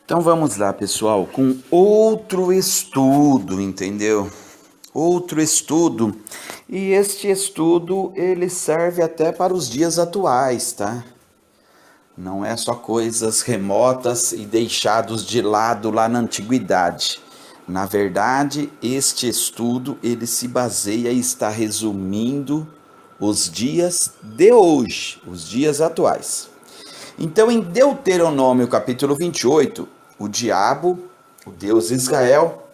Então vamos lá, pessoal, com outro estudo, entendeu? Outro estudo. E este estudo, ele serve até para os dias atuais, tá? Não é só coisas remotas e deixados de lado lá na antiguidade. Na verdade, este estudo, ele se baseia e está resumindo os dias de hoje, os dias atuais. Então, em Deuteronômio capítulo 28, o diabo, o Deus Israel,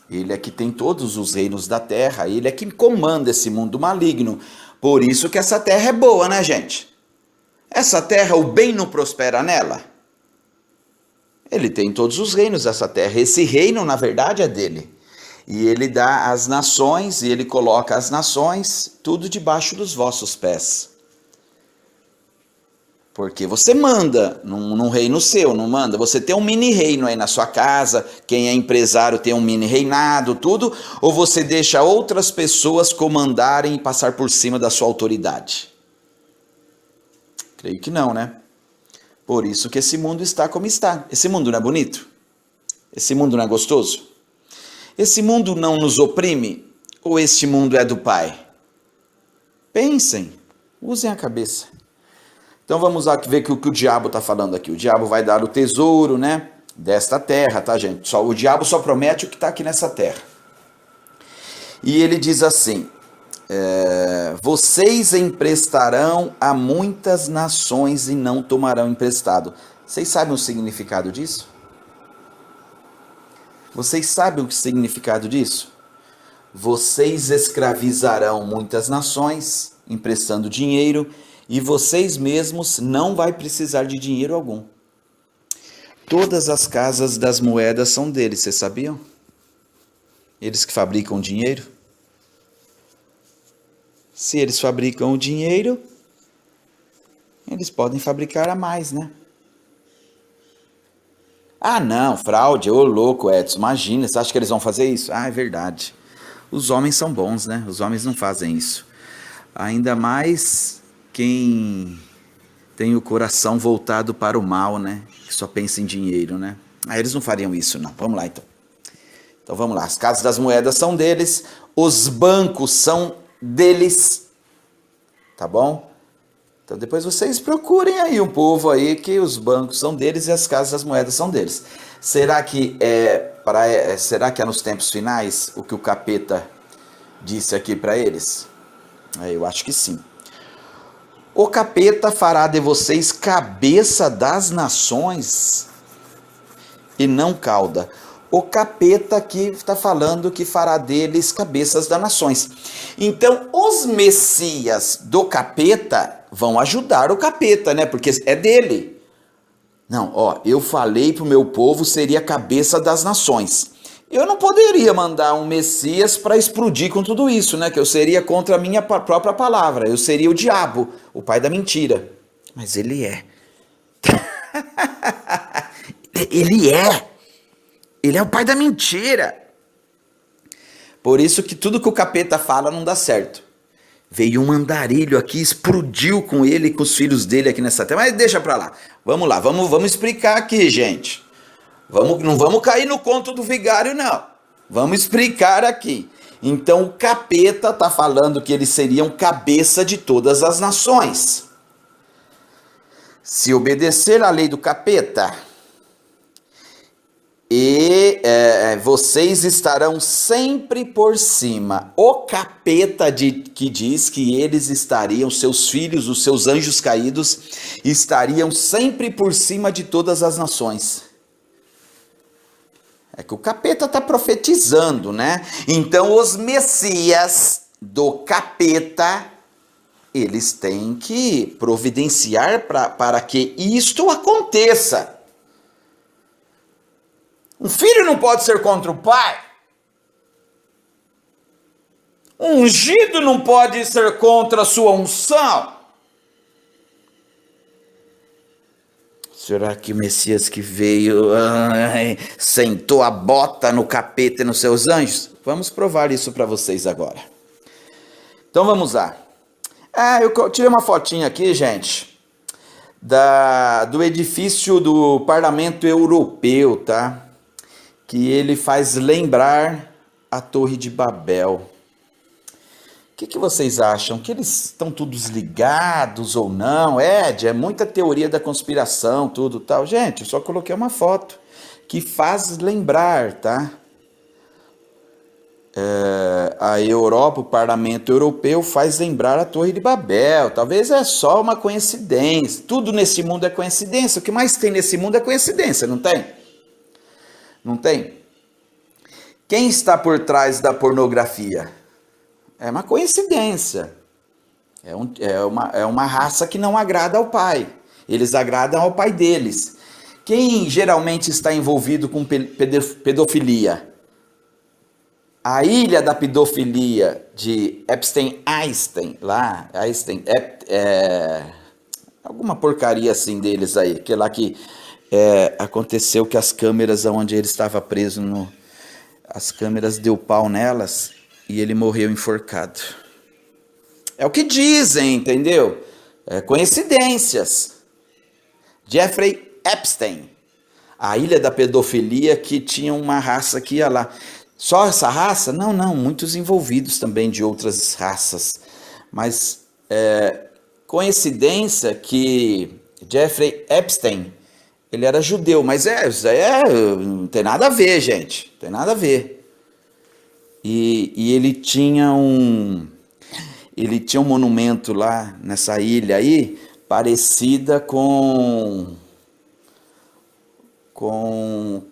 ele é que tem todos os reinos da terra, ele é que comanda esse mundo maligno. Por isso que essa terra é boa, né, gente? Essa terra, o bem não prospera nela. Ele tem todos os reinos dessa terra. Esse reino, na verdade, é dele. E ele dá as nações, e ele coloca as nações, tudo debaixo dos vossos pés. Porque você manda num reino seu, não manda? Você tem um mini reino aí na sua casa, quem é empresário tem um mini reinado, tudo, ou você deixa outras pessoas comandarem e passar por cima da sua autoridade? Creio que não, né? Por isso que esse mundo está como está. Esse mundo não é bonito? Esse mundo não é gostoso? Esse mundo não nos oprime? Ou este mundo é do Pai? Pensem, usem a cabeça. Então vamos lá ver o que o diabo está falando aqui. O diabo vai dar o tesouro, né, desta terra, tá, gente? O diabo só promete o que está aqui nessa terra. E ele diz assim, vocês emprestarão a muitas nações e não tomarão emprestado. Vocês sabem o significado disso? Vocês sabem o significado disso? Vocês escravizarão muitas nações, emprestando dinheiro, e vocês mesmos não vai precisar de dinheiro algum. Todas as casas das moedas são deles, vocês sabiam? Eles que fabricam dinheiro. Se eles fabricam o dinheiro, eles podem fabricar a mais, né? Ah, não, fraude, ô louco, Edson, imagina, você acha que eles vão fazer isso? Ah, é verdade. Os homens são bons, né? Os homens não fazem isso. Ainda mais quem tem o coração voltado para o mal, né? Que só pensa em dinheiro, né? Ah, eles não fariam isso, não. Vamos lá, então. Então, vamos lá. As casas das moedas são deles. Os bancos são deles. Tá bom? Então, depois vocês procurem aí um povo aí que os bancos são deles e as casas das moedas são deles. Será que é nos tempos finais o que o capeta disse aqui para eles? Eu acho que sim. O capeta fará de vocês cabeça das nações e não cauda. O capeta aqui está falando que fará deles cabeças das nações. Então, os messias do capeta vão ajudar o capeta, né? Porque é dele. Não, ó, eu falei para o meu povo seria cabeça das nações. Eu não poderia mandar um Messias para explodir com tudo isso, né? Que eu seria contra a minha própria palavra. Eu seria o diabo, o pai da mentira. Mas ele é. Ele é. Ele é o pai da mentira. Por isso que tudo que o capeta fala não dá certo. Veio um andarilho aqui, explodiu com ele e com os filhos dele aqui nessa terra. Mas deixa pra lá. Vamos lá, vamos explicar aqui, gente. Não vamos cair no conto do vigário, não. Vamos explicar aqui. Então, o capeta está falando que eles seriam cabeça de todas as nações. Se obedecer à lei do capeta, vocês estarão sempre por cima. O capeta que diz que eles estariam, seus filhos, os seus anjos caídos, estariam sempre por cima de todas as nações. É que o capeta está profetizando, né? Então, os messias do capeta, eles têm que providenciar para que isto aconteça. Um filho não pode ser contra o pai. Um ungido não pode ser contra a sua unção. Será que o Messias que veio sentou a bota no capeta e nos seus anjos? Vamos provar isso para vocês agora. Então vamos lá. Eu tirei uma fotinha aqui, gente, do edifício do Parlamento Europeu, tá? Que ele faz lembrar a Torre de Babel. O que vocês acham? Que eles estão todos ligados ou não? Ed, é muita teoria da conspiração, tudo tal. Gente, eu só coloquei uma foto que faz lembrar, tá? A Europa, o Parlamento Europeu faz lembrar a Torre de Babel. Talvez é só uma coincidência. Tudo nesse mundo é coincidência. O que mais tem nesse mundo é coincidência, não tem? Não tem? Quem está por trás da pornografia? É uma coincidência. É uma raça que não agrada ao pai. Eles agradam ao pai deles. Quem geralmente está envolvido com pedofilia? A ilha da pedofilia de Epstein-Einstein, lá, alguma porcaria assim deles aí, que lá que aconteceu que as câmeras onde ele estava preso, as câmeras deu pau nelas e ele morreu enforcado. É o que dizem, entendeu? Coincidências. Jeffrey Epstein, a ilha da pedofilia que tinha uma raça que ia lá. Só essa raça? Não, muitos envolvidos também de outras raças. Mas coincidência que Jeffrey Epstein, ele era judeu, mas não tem nada a ver, gente, não tem nada a ver. E ele tinha um monumento lá nessa ilha aí, parecida com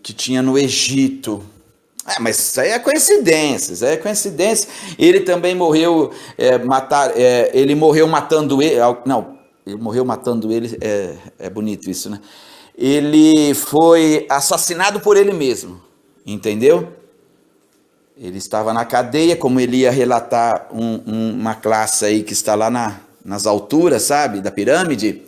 que tinha no Egito. Mas isso aí é coincidência, Ele também morreu, ele morreu matando ele, não, ele morreu matando ele, é bonito isso, né? Ele foi assassinado por ele mesmo, entendeu? Ele estava na cadeia, como ele ia relatar uma classe aí que está lá nas alturas, sabe, da pirâmide.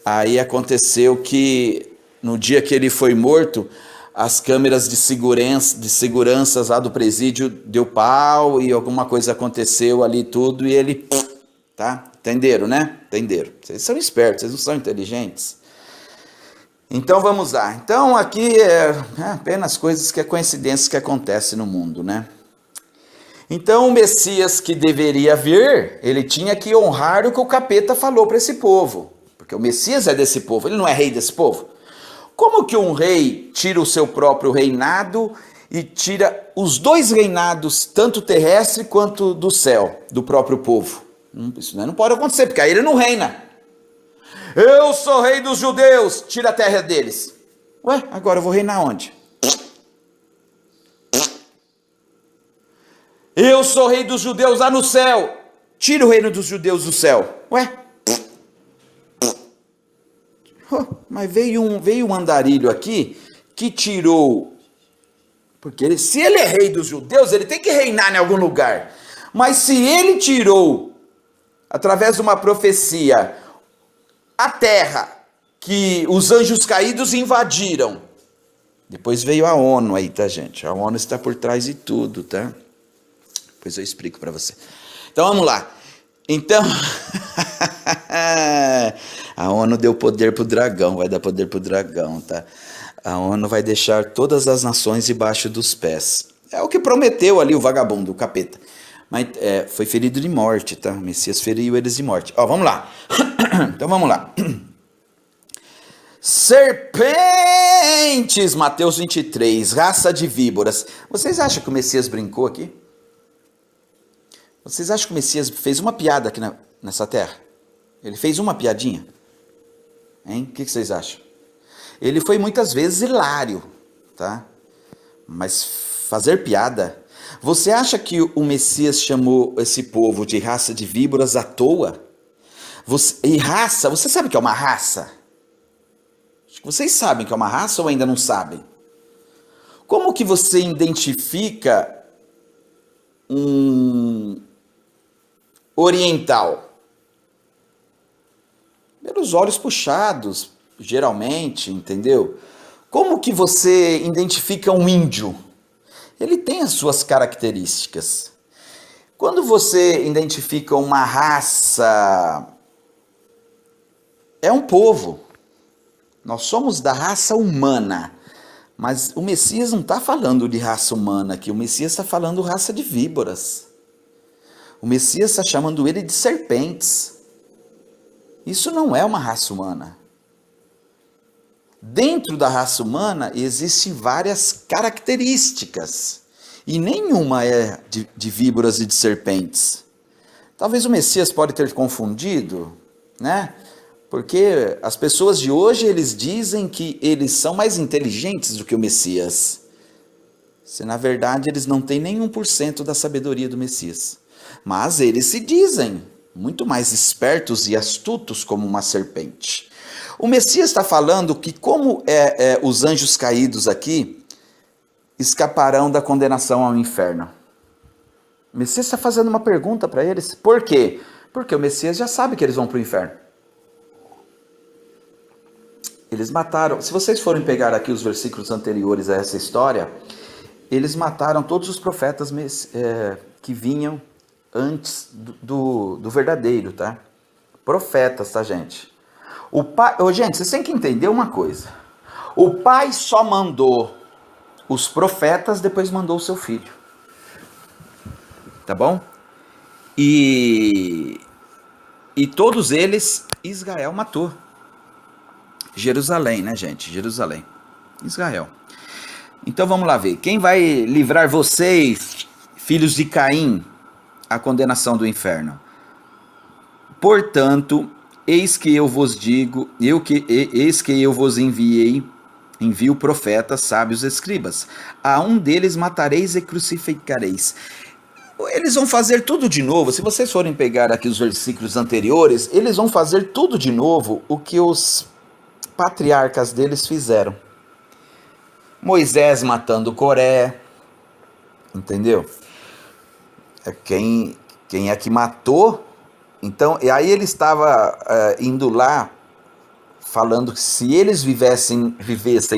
Aí aconteceu que no dia que ele foi morto, as câmeras de segurança lá do presídio deu pau e alguma coisa aconteceu ali tudo e ele, tá? Entenderam, né? Entenderam. Vocês são espertos, vocês não são inteligentes. Então vamos lá. Então aqui é apenas coisas que é coincidências que acontecem no mundo, né? Então o Messias que deveria vir, ele tinha que honrar o que o capeta falou para esse povo, porque o Messias é desse povo, ele não é rei desse povo. Como que um rei tira o seu próprio reinado e tira os dois reinados, tanto terrestre quanto do céu, do próprio povo? Isso não pode acontecer, porque aí ele não reina. Eu sou rei dos judeus, tira a terra deles. Ué, agora eu vou reinar onde? Eu sou rei dos judeus lá no céu, tira o reino dos judeus do céu. Ué? Mas veio um andarilho aqui que tirou, porque se ele é rei dos judeus, ele tem que reinar em algum lugar. Mas se ele tirou, através de uma profecia, a terra que os anjos caídos invadiram, depois veio a ONU aí, tá, gente? A ONU está por trás de tudo, tá? Depois eu explico para você. Então vamos lá. Então, a ONU deu poder pro dragão, vai dar poder pro dragão, tá? A ONU vai deixar todas as nações debaixo dos pés. É o que prometeu ali o vagabundo, o capeta. Mas foi ferido de morte, tá? O Messias feriu eles de morte. Ó, vamos lá. Então vamos lá. Serpentes, Mateus 23, raça de víboras. Vocês acham que o Messias brincou aqui? Vocês acham que o Messias fez uma piada aqui nessa terra? Ele fez uma piadinha? Hein? O que vocês acham? Ele foi muitas vezes hilário, tá? Mas fazer piada... Você acha que o Messias chamou esse povo de raça de víboras à toa? Raça, você sabe o que é uma raça? Acho que vocês sabem que é uma raça ou ainda não sabem? Como que você identifica um oriental? Pelos olhos puxados, geralmente, entendeu? Como que você identifica um índio? Ele tem as suas características. Quando você identifica uma raça é um povo. Nós somos da raça humana. Mas o Messias não está falando de raça humana aqui. O Messias está falando raça de víboras. O Messias está chamando ele de serpentes. Isso não é uma raça humana. Dentro da raça humana existem várias características. E nenhuma é de víboras e de serpentes. Talvez o Messias pode ter confundido, né? Porque as pessoas de hoje, eles dizem que eles são mais inteligentes do que o Messias. Se na verdade eles não têm nem 1% da sabedoria do Messias. Mas eles se dizem muito mais espertos e astutos como uma serpente. O Messias está falando que como os anjos caídos aqui escaparão da condenação ao inferno. O Messias está fazendo uma pergunta para eles. Por quê? Porque o Messias já sabe que eles vão para o inferno. Eles mataram, se vocês forem pegar aqui os versículos anteriores a essa história, eles mataram todos os profetas que vinham antes do verdadeiro, tá? Profetas, tá, gente? O pai, gente, vocês têm que entender uma coisa. O pai só mandou os profetas, depois mandou o seu filho. Tá bom? E todos eles, Israel matou. Jerusalém, né, gente? Jerusalém. Israel. Então vamos lá ver. Quem vai livrar vocês, filhos de Caim, a condenação do inferno? Portanto, eis que eu vos digo, eis que eu vos envio profetas, sábios, escribas. A um deles matareis e crucificareis. Eles vão fazer tudo de novo. Se vocês forem pegar aqui os versículos anteriores, eles vão fazer tudo de novo o que os patriarcas deles fizeram. Moisés matando Coré, entendeu? Quem é que matou? Então, e aí ele estava indo lá, falando que se eles vivessem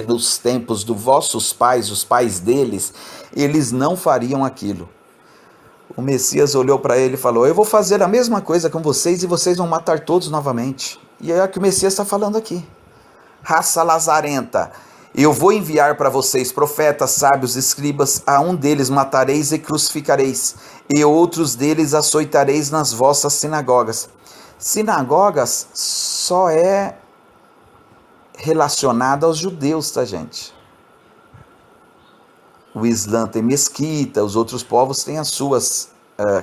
nos tempos dos vossos pais, os pais deles, eles não fariam aquilo. O Messias olhou para ele e falou: eu vou fazer a mesma coisa com vocês e vocês vão matar todos novamente. E é o que o Messias está falando aqui. Raça lazarenta, eu vou enviar para vocês profetas, sábios, escribas, a um deles matareis e crucificareis, e outros deles açoitareis nas vossas sinagogas. Sinagogas só é relacionada aos judeus, tá, gente? O Islã tem mesquita, os outros povos têm as suas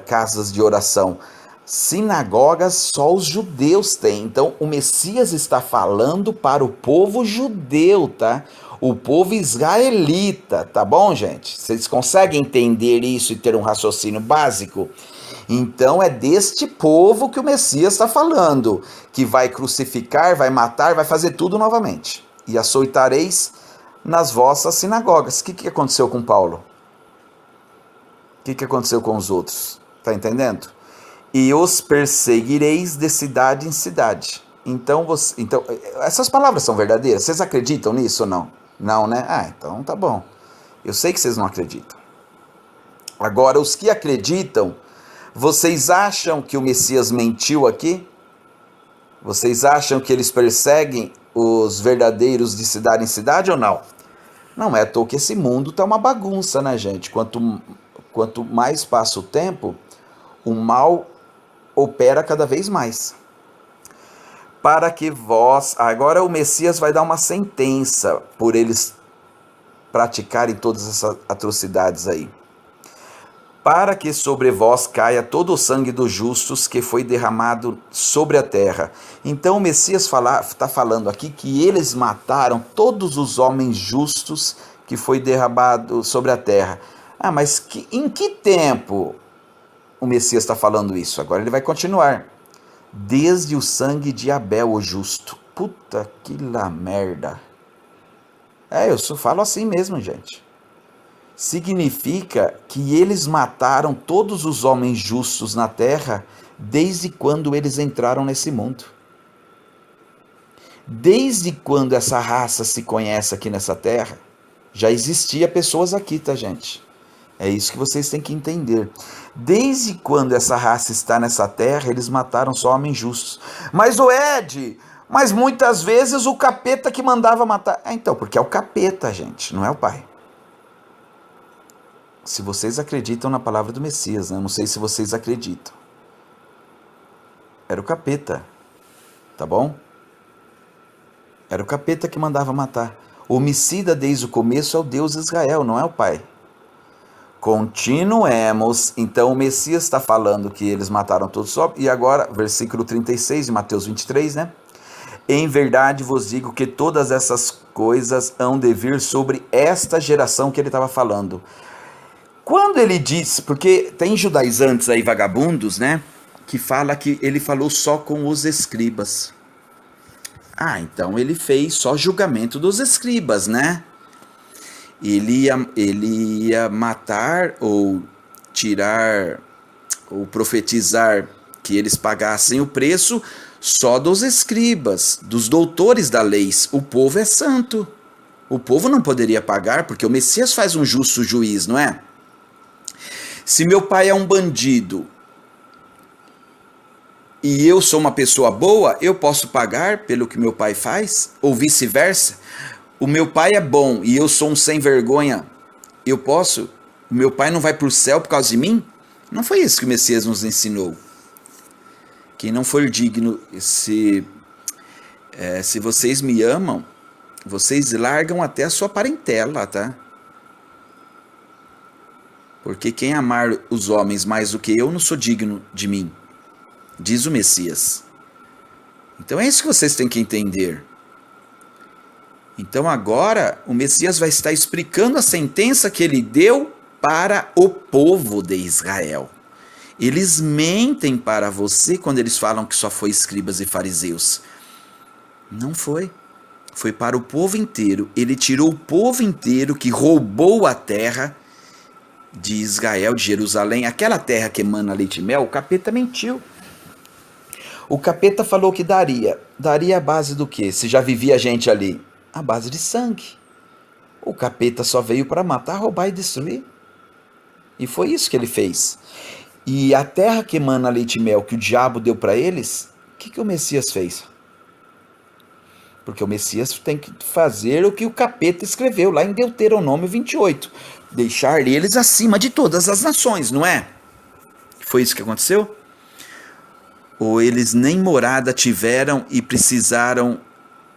casas de oração. Sinagogas só os judeus têm. Então o Messias está falando para o povo judeu, tá? O povo israelita, tá bom, gente? Vocês conseguem entender isso e ter um raciocínio básico? Então é deste povo que o Messias está falando, que vai crucificar, vai matar, vai fazer tudo novamente. E açoitareis nas vossas sinagogas. O que aconteceu com Paulo? O que aconteceu com os outros? Tá entendendo? E os perseguireis de cidade em cidade. Então, essas palavras são verdadeiras? Vocês acreditam nisso ou não? Não, né? Ah, então tá bom. Eu sei que vocês não acreditam. Agora, os que acreditam, vocês acham que o Messias mentiu aqui? Vocês acham que eles perseguem os verdadeiros de cidade em cidade ou não? Não é à toa que esse mundo tá uma bagunça, né, gente? Quanto mais passa o tempo, o mal opera cada vez mais. Para que vós... Agora o Messias vai dar uma sentença por eles praticarem todas essas atrocidades aí. Para que sobre vós caia todo o sangue dos justos que foi derramado sobre a terra. Então o Messias está falando aqui que eles mataram todos os homens justos que foi derramado sobre a terra. Ah, mas em que tempo o Messias está falando isso? Agora ele vai continuar. Desde o sangue de Abel, o justo. Puta que lá merda. Eu só falo assim mesmo, gente. Significa que eles mataram todos os homens justos na terra desde quando eles entraram nesse mundo. Desde quando essa raça se conhece aqui nessa terra, já existia pessoas aqui, tá, gente? É isso que vocês têm que entender. Desde quando essa raça está nessa terra, eles mataram só homens justos. Mas o Ed, Mas muitas vezes o capeta que mandava matar. Então, porque é o capeta, gente, não é o pai. Se vocês acreditam na palavra do Messias, né? Eu não sei se vocês acreditam. Era o capeta, tá bom? Era o capeta que mandava matar. O homicida desde o começo é o Deus Israel, não é o pai. Continuemos. Então o Messias está falando que eles mataram todos só. E agora, versículo 36 de Mateus 23, né? Em verdade vos digo que todas essas coisas hão de vir sobre esta geração que ele estava falando. Quando ele disse, porque tem judaizantes aí, vagabundos, né? Que fala que ele falou só com os escribas. Ah, então ele fez só julgamento dos escribas, né? Ele ia matar ou tirar ou profetizar que eles pagassem o preço só dos escribas, dos doutores da lei. O povo é santo. O povo não poderia pagar porque o Messias faz um justo juiz, não é? Se meu pai é um bandido e eu sou uma pessoa boa, eu posso pagar pelo que meu pai faz? Ou vice-versa? O meu pai é bom e eu sou um sem vergonha, eu posso? O meu pai não vai para o céu por causa de mim? Não foi isso que o Messias nos ensinou. Quem não for digno, se vocês me amam, vocês largam até a sua parentela, tá? Porque quem amar os homens mais do que eu não sou digno de mim, diz o Messias. Então é isso que vocês têm que entender. Então agora o Messias vai estar explicando a sentença que ele deu para o povo de Israel. Eles mentem para você quando eles falam que só foi escribas e fariseus. Não foi. Foi para o povo inteiro. Ele tirou o povo inteiro que roubou a terra de Israel, de Jerusalém. Aquela terra que emana leite e mel, o capeta mentiu. O capeta falou que daria. Daria a base do quê? Se já vivia gente ali. A base de sangue. O capeta só veio para matar, roubar e destruir. E foi isso que ele fez. E a terra que emana leite e mel que o diabo deu para eles, o que o Messias fez? Porque o Messias tem que fazer o que o capeta escreveu lá em Deuteronômio 28. Deixar eles acima de todas as nações, não é? Foi isso que aconteceu? Ou eles nem morada tiveram e precisaram,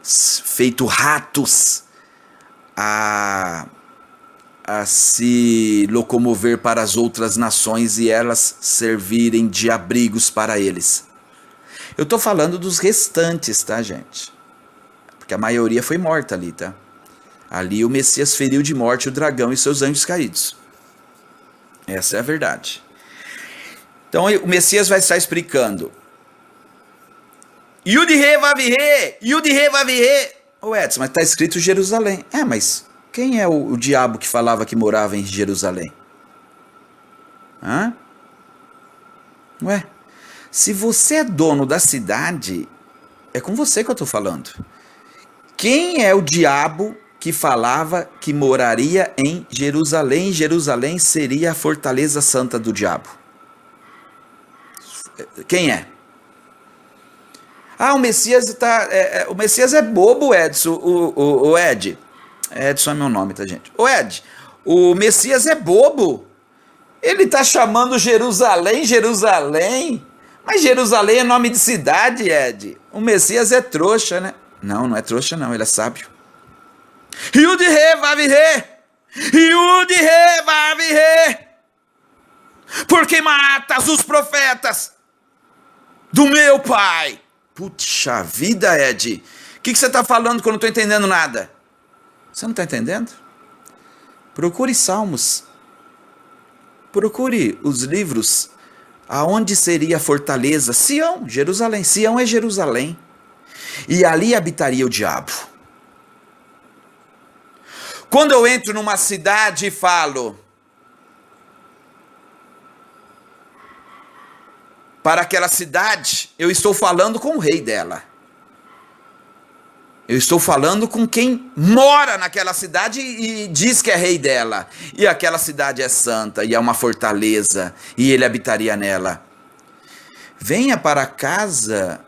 feito ratos, a se locomover para as outras nações e elas servirem de abrigos para eles. Eu estou falando dos restantes, tá, gente? Porque a maioria foi morta ali, tá? Ali o Messias feriu de morte o dragão e seus anjos caídos. Essa é a verdade. Então o Messias vai estar explicando. Yud-He Vav-He, Yud-He Vav-He. Ô Edson, mas está escrito Jerusalém. Mas quem é o diabo que falava que morava em Jerusalém? Hã? Ué, se você é dono da cidade, é com você que eu estou falando. Quem é o diabo que falava que moraria em Jerusalém? Jerusalém seria a fortaleza santa do diabo. Quem é? O Messias o Messias é bobo, Edson. O Ed. Edson é meu nome, tá, gente? O Ed, o Messias é bobo. Ele tá chamando Jerusalém, Jerusalém. Mas Jerusalém é nome de cidade, Ed. O Messias é trouxa, né? Não é trouxa não, ele é sábio. Yud-He Vav-He, Yud-He Vav-He. Porque matas os profetas do meu pai. Puxa vida, Ed. O que você está falando que eu não estou entendendo nada? Você não está entendendo? Procure Salmos. Procure os livros. Aonde seria a fortaleza? Sião, Jerusalém. Sião é Jerusalém. E ali habitaria o diabo. Quando eu entro numa cidade e falo para aquela cidade, eu estou falando com o rei dela. Eu estou falando com quem mora naquela cidade e diz que é rei dela. E aquela cidade é santa e é uma fortaleza e ele habitaria nela. Venha para a casa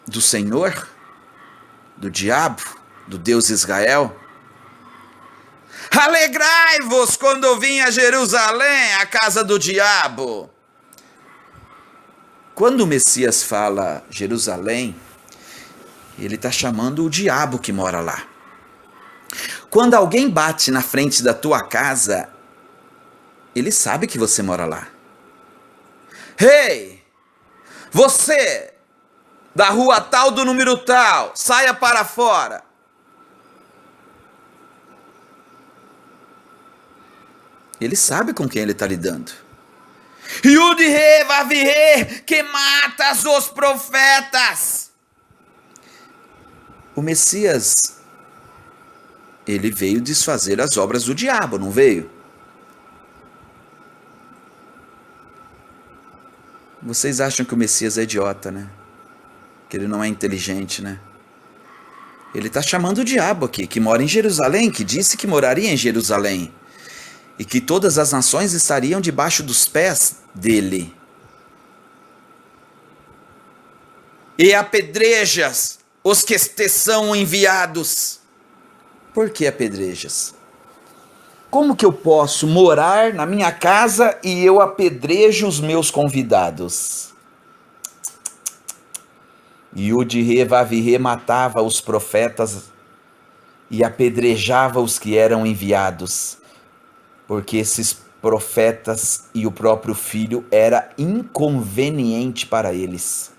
do Senhor do diabo, do Deus Israel? Alegrai-vos quando vim a Jerusalém, a casa do diabo. Quando o Messias fala Jerusalém, ele está chamando o diabo que mora lá. Quando alguém bate na frente da tua casa, ele sabe que você mora lá. Hey, você da rua tal do número tal, saia para fora. Ele sabe com quem ele está lidando. Yud-He Vav-He, que mata os profetas. O Messias, ele veio desfazer as obras do diabo, não veio? Vocês acham que o Messias é idiota, né? Que ele não é inteligente, né? Ele está chamando o diabo aqui, que mora em Jerusalém, que disse que moraria em Jerusalém. E que todas as nações estariam debaixo dos pés dele. E apedrejas os que te são enviados. Por que apedrejas? Como que eu posso morar na minha casa e eu apedrejo os meus convidados? Yud-He Vav-He matava os profetas e apedrejava os que eram enviados. Porque esses profetas e o próprio filho era inconveniente para eles.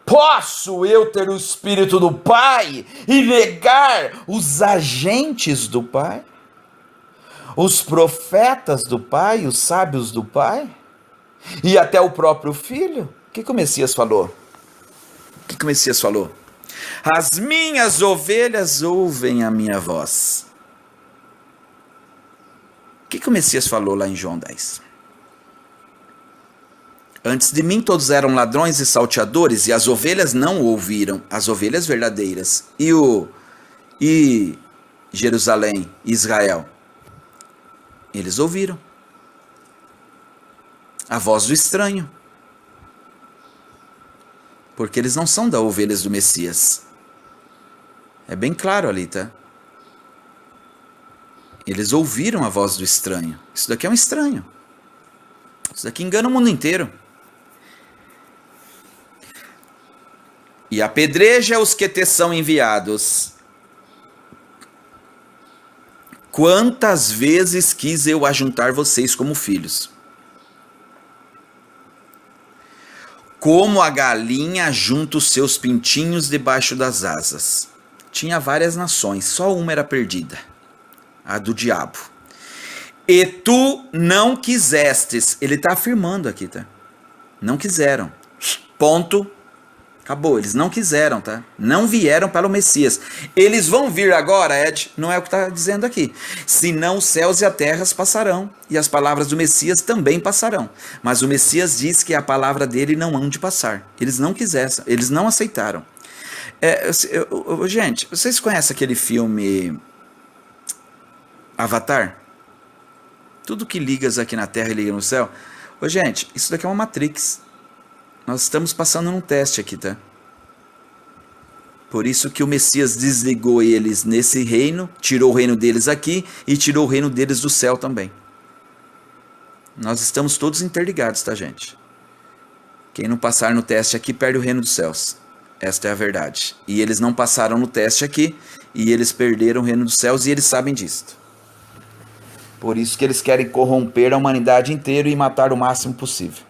Posso eu ter o Espírito do Pai e negar os agentes do Pai? Os profetas do Pai, os sábios do Pai? E até o próprio Filho? O que o Messias falou? O que o Messias falou? As minhas ovelhas ouvem a minha voz. O que o Messias falou lá em João 10? Antes de mim todos eram ladrões e salteadores, e as ovelhas não ouviram, as ovelhas verdadeiras. E Jerusalém, Israel, eles ouviram a voz do estranho. Porque eles não são da ovelhas do Messias. É bem claro ali, tá? Eles ouviram a voz do estranho. Isso daqui é um estranho. Isso daqui engana o mundo inteiro. E apedreja os que te são enviados. Quantas vezes quis eu ajuntar vocês como filhos? Como a galinha junta os seus pintinhos debaixo das asas. Tinha várias nações, só uma era perdida. A do diabo. E tu não quisestes. Ele está afirmando aqui, tá? Não quiseram. Ponto. Acabou, eles não quiseram, tá? Não vieram para o Messias. Eles vão vir agora, Ed? Não é o que está dizendo aqui. Senão os céus e a terra passarão, e as palavras do Messias também passarão. Mas o Messias diz que a palavra dele não hão de passar. Eles não quiseram, eles não aceitaram. Gente, vocês conhecem aquele filme Avatar? Tudo que ligas aqui na terra e liga no céu. Gente, isso daqui é uma Matrix. Nós estamos passando num teste aqui, tá? Por isso que o Messias desligou eles nesse reino, tirou o reino deles aqui e tirou o reino deles do céu também. Nós estamos todos interligados, tá, gente? Quem não passar no teste aqui perde o reino dos céus. Esta é a verdade. E eles não passaram no teste aqui e eles perderam o reino dos céus e eles sabem disso. Por isso que eles querem corromper a humanidade inteira e matar o máximo possível.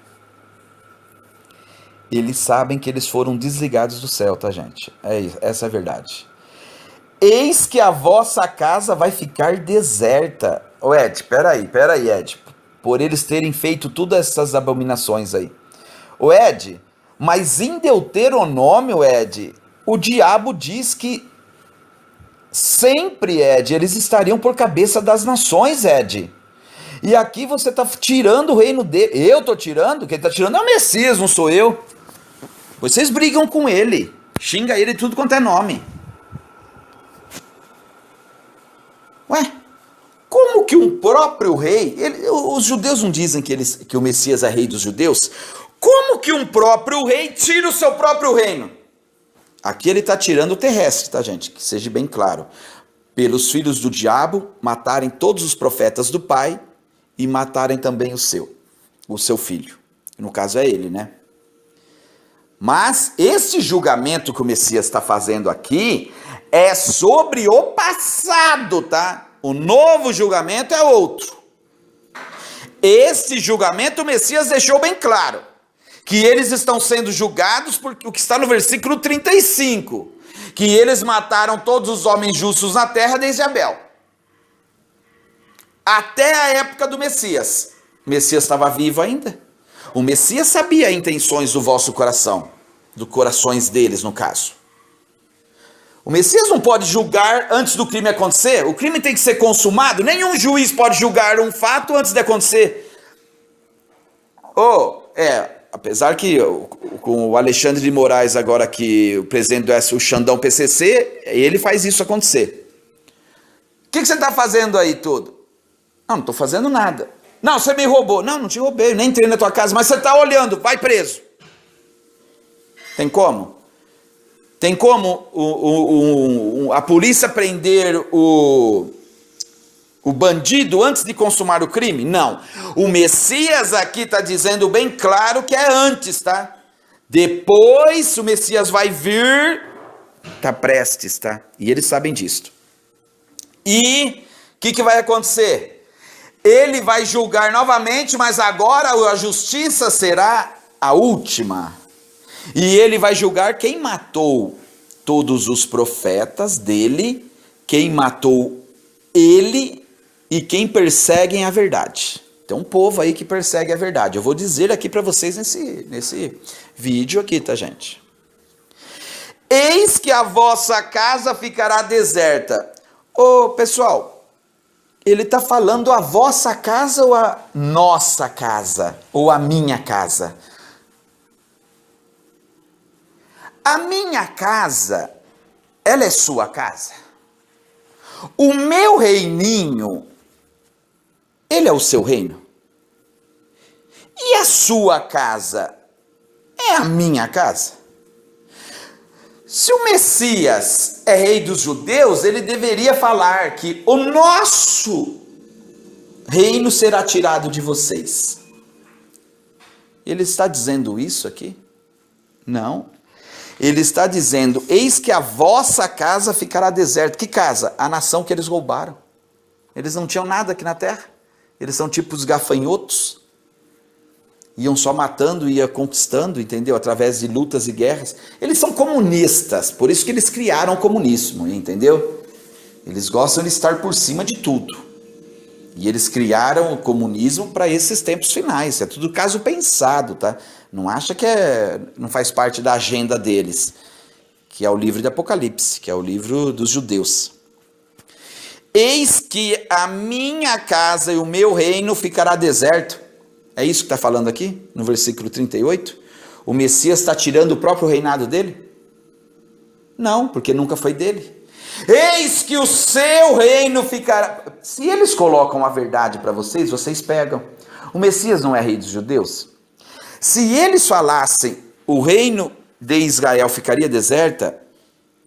Eles sabem que eles foram desligados do céu, tá, gente? É isso, essa é a verdade. Eis que a vossa casa vai ficar deserta. Ô Ed, peraí, Ed. Por eles terem feito todas essas abominações aí. Ô Ed, mas em Deuteronômio, Ed, o diabo diz que sempre, Ed, eles estariam por cabeça das nações, Ed. E aqui você está tirando o reino dele. Eu estou tirando? Quem está tirando é o Messias, não sou eu. Vocês brigam com ele. Xinga ele tudo quanto é nome. Ué, como que um próprio rei... os judeus não dizem que o Messias é rei dos judeus? Como que um próprio rei tira o seu próprio reino? Aqui ele está tirando o terrestre, tá, gente? Que seja bem claro. Pelos filhos do diabo matarem todos os profetas do Pai e matarem também o seu filho. No caso é ele, né? Mas esse julgamento que o Messias está fazendo aqui é sobre o passado, tá? O novo julgamento é outro. Esse julgamento o Messias deixou bem claro, que eles estão sendo julgados por o que está no versículo 35, que eles mataram todos os homens justos na terra desde Abel, até a época do Messias. O Messias estava vivo ainda. O Messias sabia as intenções do vosso coração, dos corações deles, no caso. O Messias não pode julgar antes do crime acontecer. O crime tem que ser consumado. Nenhum juiz pode julgar um fato antes de acontecer. Apesar que com o Alexandre de Moraes, agora que o presidente do Xandão PCC, ele faz isso acontecer. O que você está fazendo aí tudo? Não estou fazendo nada. Não, você me roubou. Não te roubei, nem entrei na tua casa, mas você está olhando, vai preso. Tem como? Tem como a polícia prender o bandido antes de consumar o crime? Não. O Messias aqui está dizendo bem claro que é antes, tá? Depois o Messias vai vir, está prestes, tá? E eles sabem disso. E o que vai acontecer? Ele vai julgar novamente, mas agora a justiça será a última. E ele vai julgar quem matou todos os profetas dele, quem matou ele e quem perseguem a verdade. Tem um povo aí que persegue a verdade. Eu vou dizer aqui para vocês nesse vídeo aqui, tá, gente? Eis que a vossa casa ficará deserta. Pessoal, ele está falando a vossa casa ou a nossa casa? Ou a minha casa? A minha casa, ela é sua casa. O meu reininho, ele é o seu reino. E a sua casa é a minha casa. Se o Messias é rei dos judeus, ele deveria falar que o nosso reino será tirado de vocês. Ele está dizendo isso aqui? Não. Ele está dizendo, eis que a vossa casa ficará deserta. Que casa? A nação que eles roubaram. Eles não tinham nada aqui na terra. Eles são tipo os gafanhotos. Iam só matando, ia conquistando, entendeu? Através de lutas e guerras. Eles são comunistas, por isso que eles criaram o comunismo, entendeu? Eles gostam de estar por cima de tudo. E eles criaram o comunismo para esses tempos finais. É tudo caso pensado, tá? Não acha que não faz parte da agenda deles, que é o livro de Apocalipse, que é o livro dos judeus. Eis que a minha casa e o meu reino ficará deserto. É isso que está falando aqui, no versículo 38? O Messias está tirando o próprio reinado dele? Não, porque nunca foi dele. Eis que o seu reino ficará... Se eles colocam a verdade para vocês, vocês pegam. O Messias não é rei dos judeus? Se eles falassem, o reino de Israel ficaria deserta,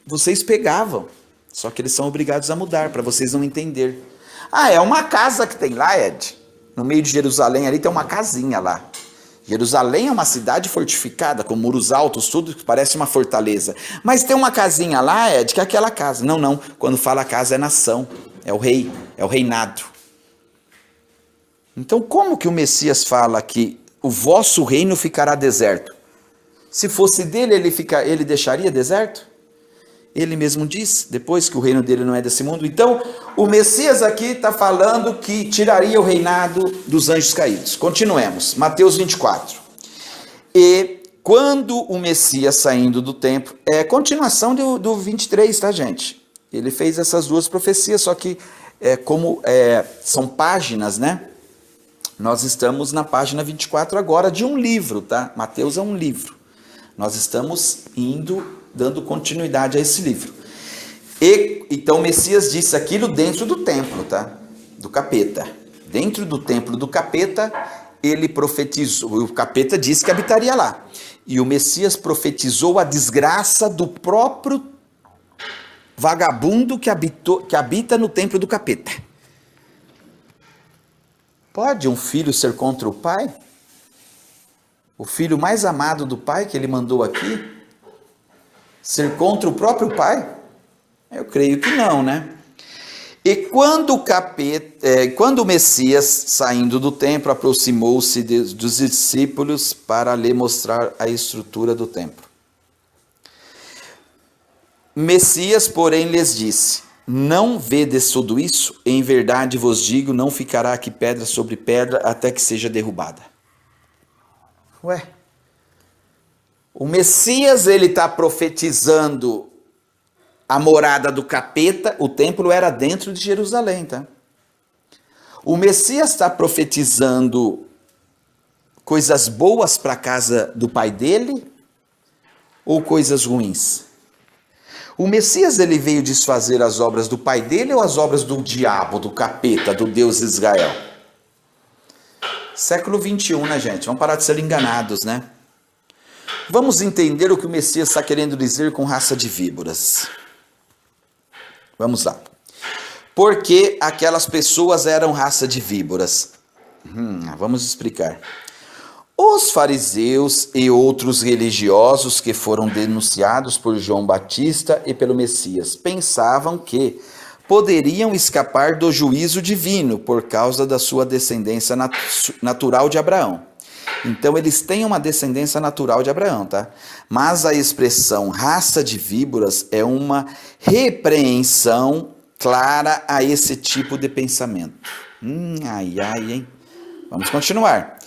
vocês pegavam. Só que eles são obrigados a mudar, para vocês não entenderem. É uma casa que tem lá, Ed. No meio de Jerusalém ali tem uma casinha lá. Jerusalém é uma cidade fortificada, com muros altos, tudo que parece uma fortaleza. Mas tem uma casinha lá, Ed, que é aquela casa. Não. Quando fala casa é nação, é o rei, é o reinado. Então como que o Messias fala que o vosso reino ficará deserto? Se fosse dele, ele deixaria deserto? Ele mesmo diz, depois que o reino dele não é desse mundo. Então, o Messias aqui está falando que tiraria o reinado dos anjos caídos. Continuemos, Mateus 24. E quando o Messias saindo do templo, é continuação do 23, tá, gente? Ele fez essas duas profecias, só que são páginas, né? Nós estamos na página 24 agora de um livro, tá? Mateus é um livro. Nós estamos dando continuidade a esse livro. Então o Messias disse aquilo dentro do templo, tá? Do capeta. Dentro do templo do capeta, ele profetizou, o capeta disse que habitaria lá. E o Messias profetizou a desgraça do próprio vagabundo que habita no templo do capeta. Pode um filho ser contra o pai? O filho mais amado do pai que ele mandou aqui? Ser contra o próprio pai? Eu creio que não, né? E quando o Messias, saindo do templo, aproximou-se dos discípulos para lhe mostrar a estrutura do templo. Messias, porém, lhes disse: não vedes tudo isso? Em verdade vos digo, não ficará aqui pedra sobre pedra até que seja derrubada. Ué, o Messias, ele está profetizando a morada do capeta. O templo era dentro de Jerusalém, tá? O Messias está profetizando coisas boas para a casa do pai dele ou coisas ruins? O Messias, ele veio desfazer as obras do pai dele ou as obras do diabo, do capeta, do Deus de Israel? Século 21, né, gente? Vamos parar de ser enganados, né? Vamos entender o que o Messias está querendo dizer com raça de víboras. Vamos lá. Por que aquelas pessoas eram raça de víboras? Vamos explicar. Os fariseus e outros religiosos que foram denunciados por João Batista e pelo Messias pensavam que poderiam escapar do juízo divino por causa da sua descendência natural de Abraão. Então eles têm uma descendência natural de Abraão, tá? Mas a expressão raça de víboras é uma repreensão clara a esse tipo de pensamento. Hein? Vamos continuar.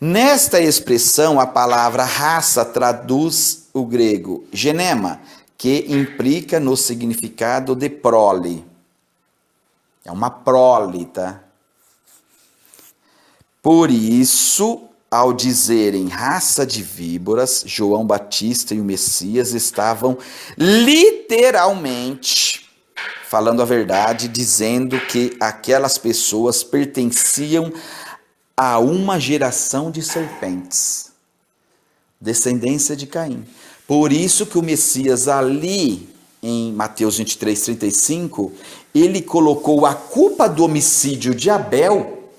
Nesta expressão, a palavra raça traduz o grego genema, que implica no significado de prole. É uma prole, tá? Por isso, ao dizerem raça de víboras, João Batista e o Messias estavam literalmente falando a verdade, dizendo que aquelas pessoas pertenciam a uma geração de serpentes, descendência de Caim. Por isso que o Messias ali, em Mateus 23, 35, ele colocou a culpa do homicídio de Abel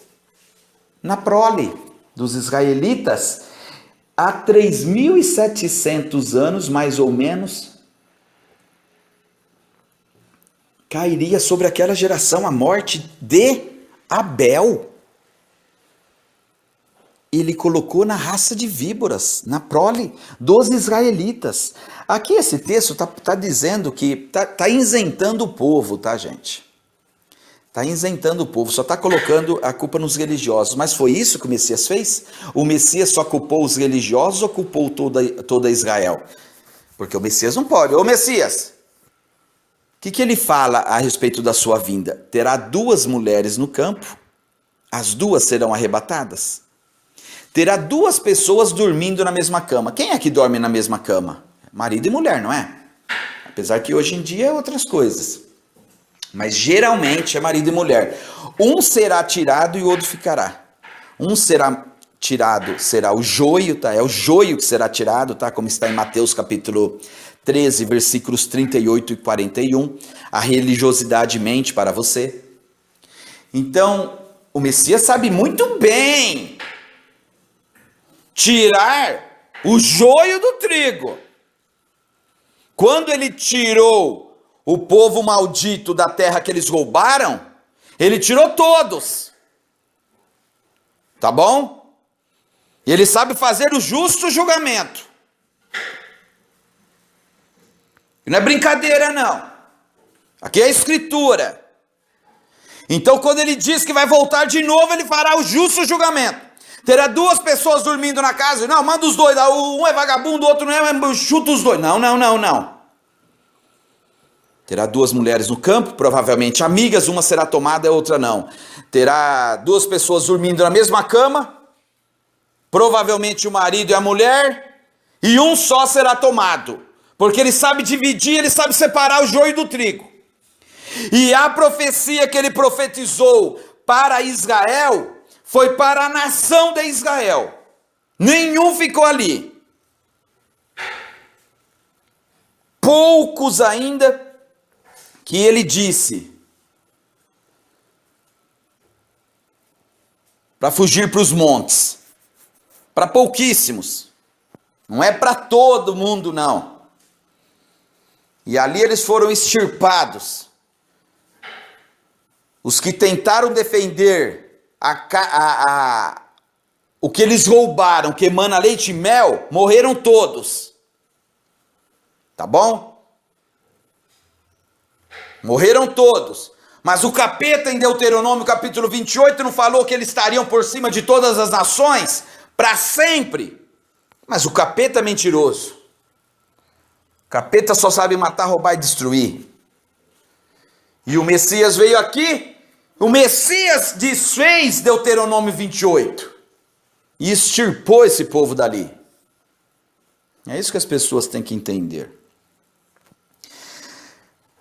na prole dos israelitas. Há 3.700 anos, mais ou menos, cairia sobre aquela geração a morte de Abel. Ele colocou na raça de víboras, na prole dos israelitas. Aqui esse texto está dizendo que está isentando o povo, tá, gente? Está isentando o povo, só está colocando a culpa nos religiosos. Mas foi isso que o Messias fez? O Messias só culpou os religiosos ou culpou toda Israel? Porque o Messias não pode. Ô Messias, o que ele fala a respeito da sua vinda? Terá 2 mulheres no campo, as 2 serão arrebatadas. Terá 2 pessoas dormindo na mesma cama. Quem é que dorme na mesma cama? Marido e mulher, não é? Apesar que hoje em dia é outras coisas. Mas geralmente é marido e mulher. Um será tirado e o outro ficará. Um será tirado, será o joio, tá? É o joio que será tirado, tá? Como está em Mateus capítulo 13, versículos 38 e 41. A religiosidade mente para você. Então, o Messias sabe muito bem tirar o joio do trigo. Quando ele tirou o povo maldito da terra que eles roubaram, ele tirou todos. Tá bom? E ele sabe fazer o justo julgamento. Não é brincadeira, não. Aqui é a escritura. Então, quando ele diz que vai voltar de novo, ele fará o justo julgamento. Terá 2 pessoas dormindo na casa. Não, manda os 2. Um é vagabundo, o outro não é, chuta os 2. Não. Terá 2 mulheres no campo, provavelmente amigas, uma será tomada e a outra não. Terá 2 pessoas dormindo na mesma cama, provavelmente o marido e a mulher, e um só será tomado. Porque ele sabe dividir, ele sabe separar o joio do trigo. E a profecia que ele profetizou para Israel foi para a nação de Israel. Nenhum ficou ali. Poucos ainda que ele disse para fugir para os montes. Para pouquíssimos. Não é para todo mundo, não. E ali eles foram extirpados. Os que tentaram defender o que eles roubaram, que emana leite e mel, morreram todos. Tá bom? Morreram todos. Mas o capeta em Deuteronômio capítulo 28 não falou que eles estariam por cima de todas as nações para sempre? Mas o capeta é mentiroso. O capeta só sabe matar, roubar e destruir. E o Messias veio aqui, o Messias desfez Deuteronômio 28 e extirpou esse povo dali. É isso que as pessoas têm que entender.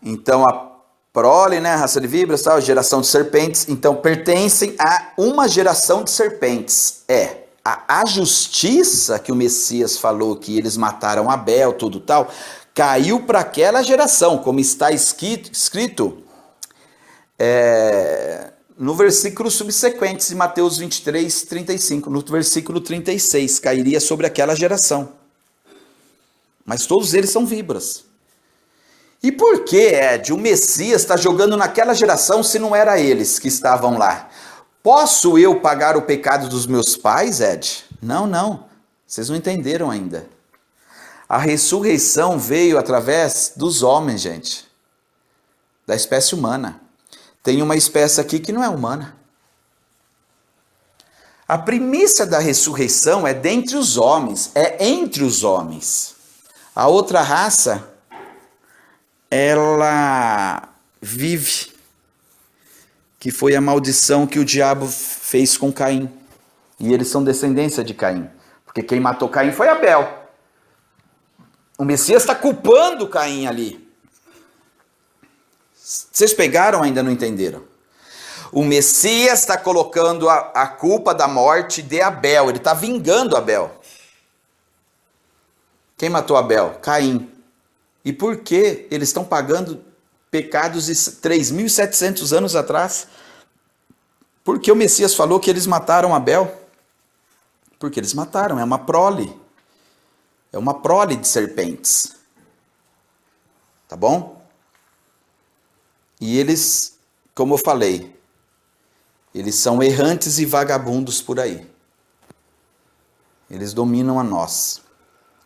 Então a prole, né, raça de víboras, tal, geração de serpentes, então pertencem a uma geração de serpentes. A justiça que o Messias falou que eles mataram Abel, tudo tal, caiu para aquela geração, como está escrito no versículo subsequente de Mateus 23, 35, no versículo 36, cairia sobre aquela geração. Mas todos eles são víboras. E por que, Ed, o Messias está jogando naquela geração se não era eles que estavam lá? Posso eu pagar o pecado dos meus pais, Ed? Não. Vocês não entenderam ainda. A ressurreição veio através dos homens, gente. Da espécie humana. Tem uma espécie aqui que não é humana. A primícia da ressurreição é dentre os homens, é entre os homens. A outra raça, ela vive, que foi a maldição que o diabo fez com Caim. E eles são descendência de Caim, porque quem matou Caim foi Abel. O Messias está culpando Caim ali. Vocês pegaram ou ainda não entenderam? O Messias está colocando a culpa da morte de Abel, ele está vingando Abel. Quem matou Abel? Caim. E por que eles estão pagando pecados de 3.700 anos atrás? Porque o Messias falou que eles mataram Abel? Porque eles mataram, é uma prole. É uma prole de serpentes. Tá bom? E eles, como eu falei, eles são errantes e vagabundos por aí. Eles dominam a nós.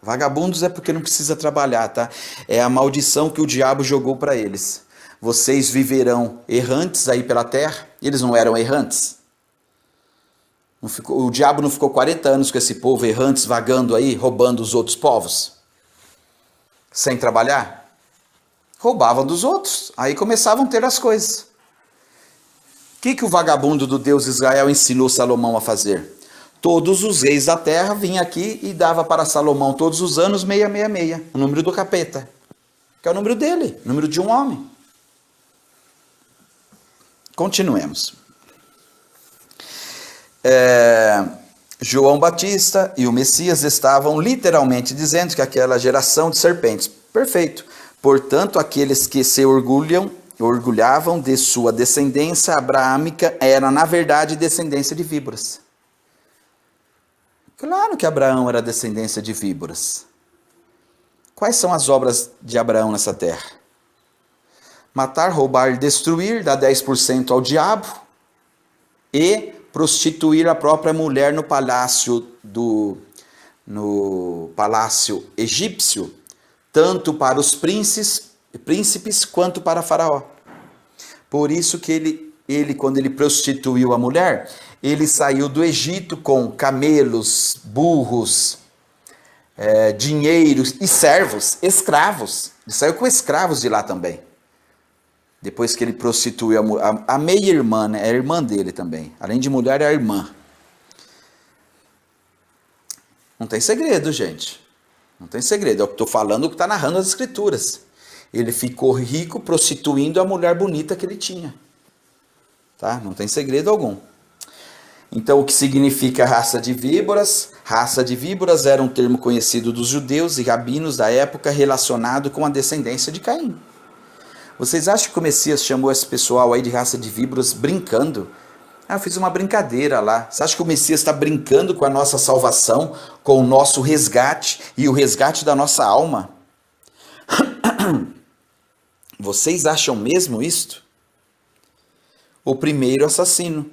Vagabundos é porque não precisa trabalhar, tá? É a maldição que o diabo jogou para eles. Vocês viverão errantes aí pela terra. Eles não eram errantes? O diabo não ficou 40 anos com esse povo errantes, vagando aí, roubando os outros povos? Sem trabalhar? Roubavam dos outros. Aí começavam a ter as coisas. O que o vagabundo do Deus Israel ensinou Salomão a fazer? Todos os reis da terra vinham aqui e dava para Salomão todos os anos 666, o número do capeta, que é o número dele, o número de um homem. Continuemos. João Batista e o Messias estavam literalmente dizendo que aquela geração de serpentes. Perfeito. Portanto, aqueles que se orgulhavam de sua descendência abraâmica era, na verdade, descendência de víboras. Claro que Abraão era descendência de víboras. Quais são as obras de Abraão nessa terra? Matar, roubar e destruir, dar 10% ao diabo e prostituir a própria mulher no palácio egípcio, tanto para os príncipes quanto para Faraó. Por isso que ele, quando ele prostituiu a mulher, ele saiu do Egito com camelos, burros, dinheiro e servos, escravos. Ele saiu com escravos de lá também. Depois que ele prostituiu a meia-irmã, né? É a irmã dele também. Além de mulher, é a irmã. Não tem segredo, gente. Não tem segredo. É o que estou falando, o que está narrando as escrituras. Ele ficou rico prostituindo a mulher bonita que ele tinha. Tá? Não tem segredo algum. Então, o que significa raça de víboras? Raça de víboras era um termo conhecido dos judeus e rabinos da época relacionado com a descendência de Caim. Vocês acham que o Messias chamou esse pessoal aí de raça de víboras brincando? Ah, eu fiz uma brincadeira lá. Você acha que o Messias está brincando com a nossa salvação, com o nosso resgate e o resgate da nossa alma? Vocês acham mesmo isto? O primeiro assassino.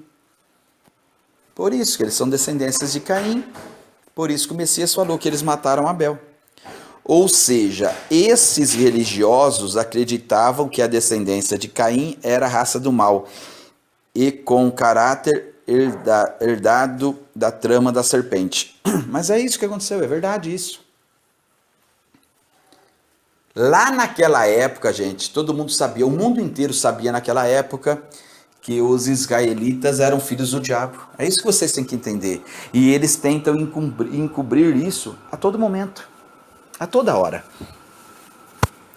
Por isso que eles são descendências de Caim. Por isso que o Messias falou que eles mataram Abel. Ou seja, esses religiosos acreditavam que a descendência de Caim era a raça do mal e com o caráter herdado da trama da serpente. Mas é isso que aconteceu, é verdade isso. Lá naquela época, gente, todo mundo sabia, o mundo inteiro sabia naquela época que os israelitas eram filhos do diabo. É isso que vocês têm que entender. E eles tentam encobrir isso a todo momento, a toda hora.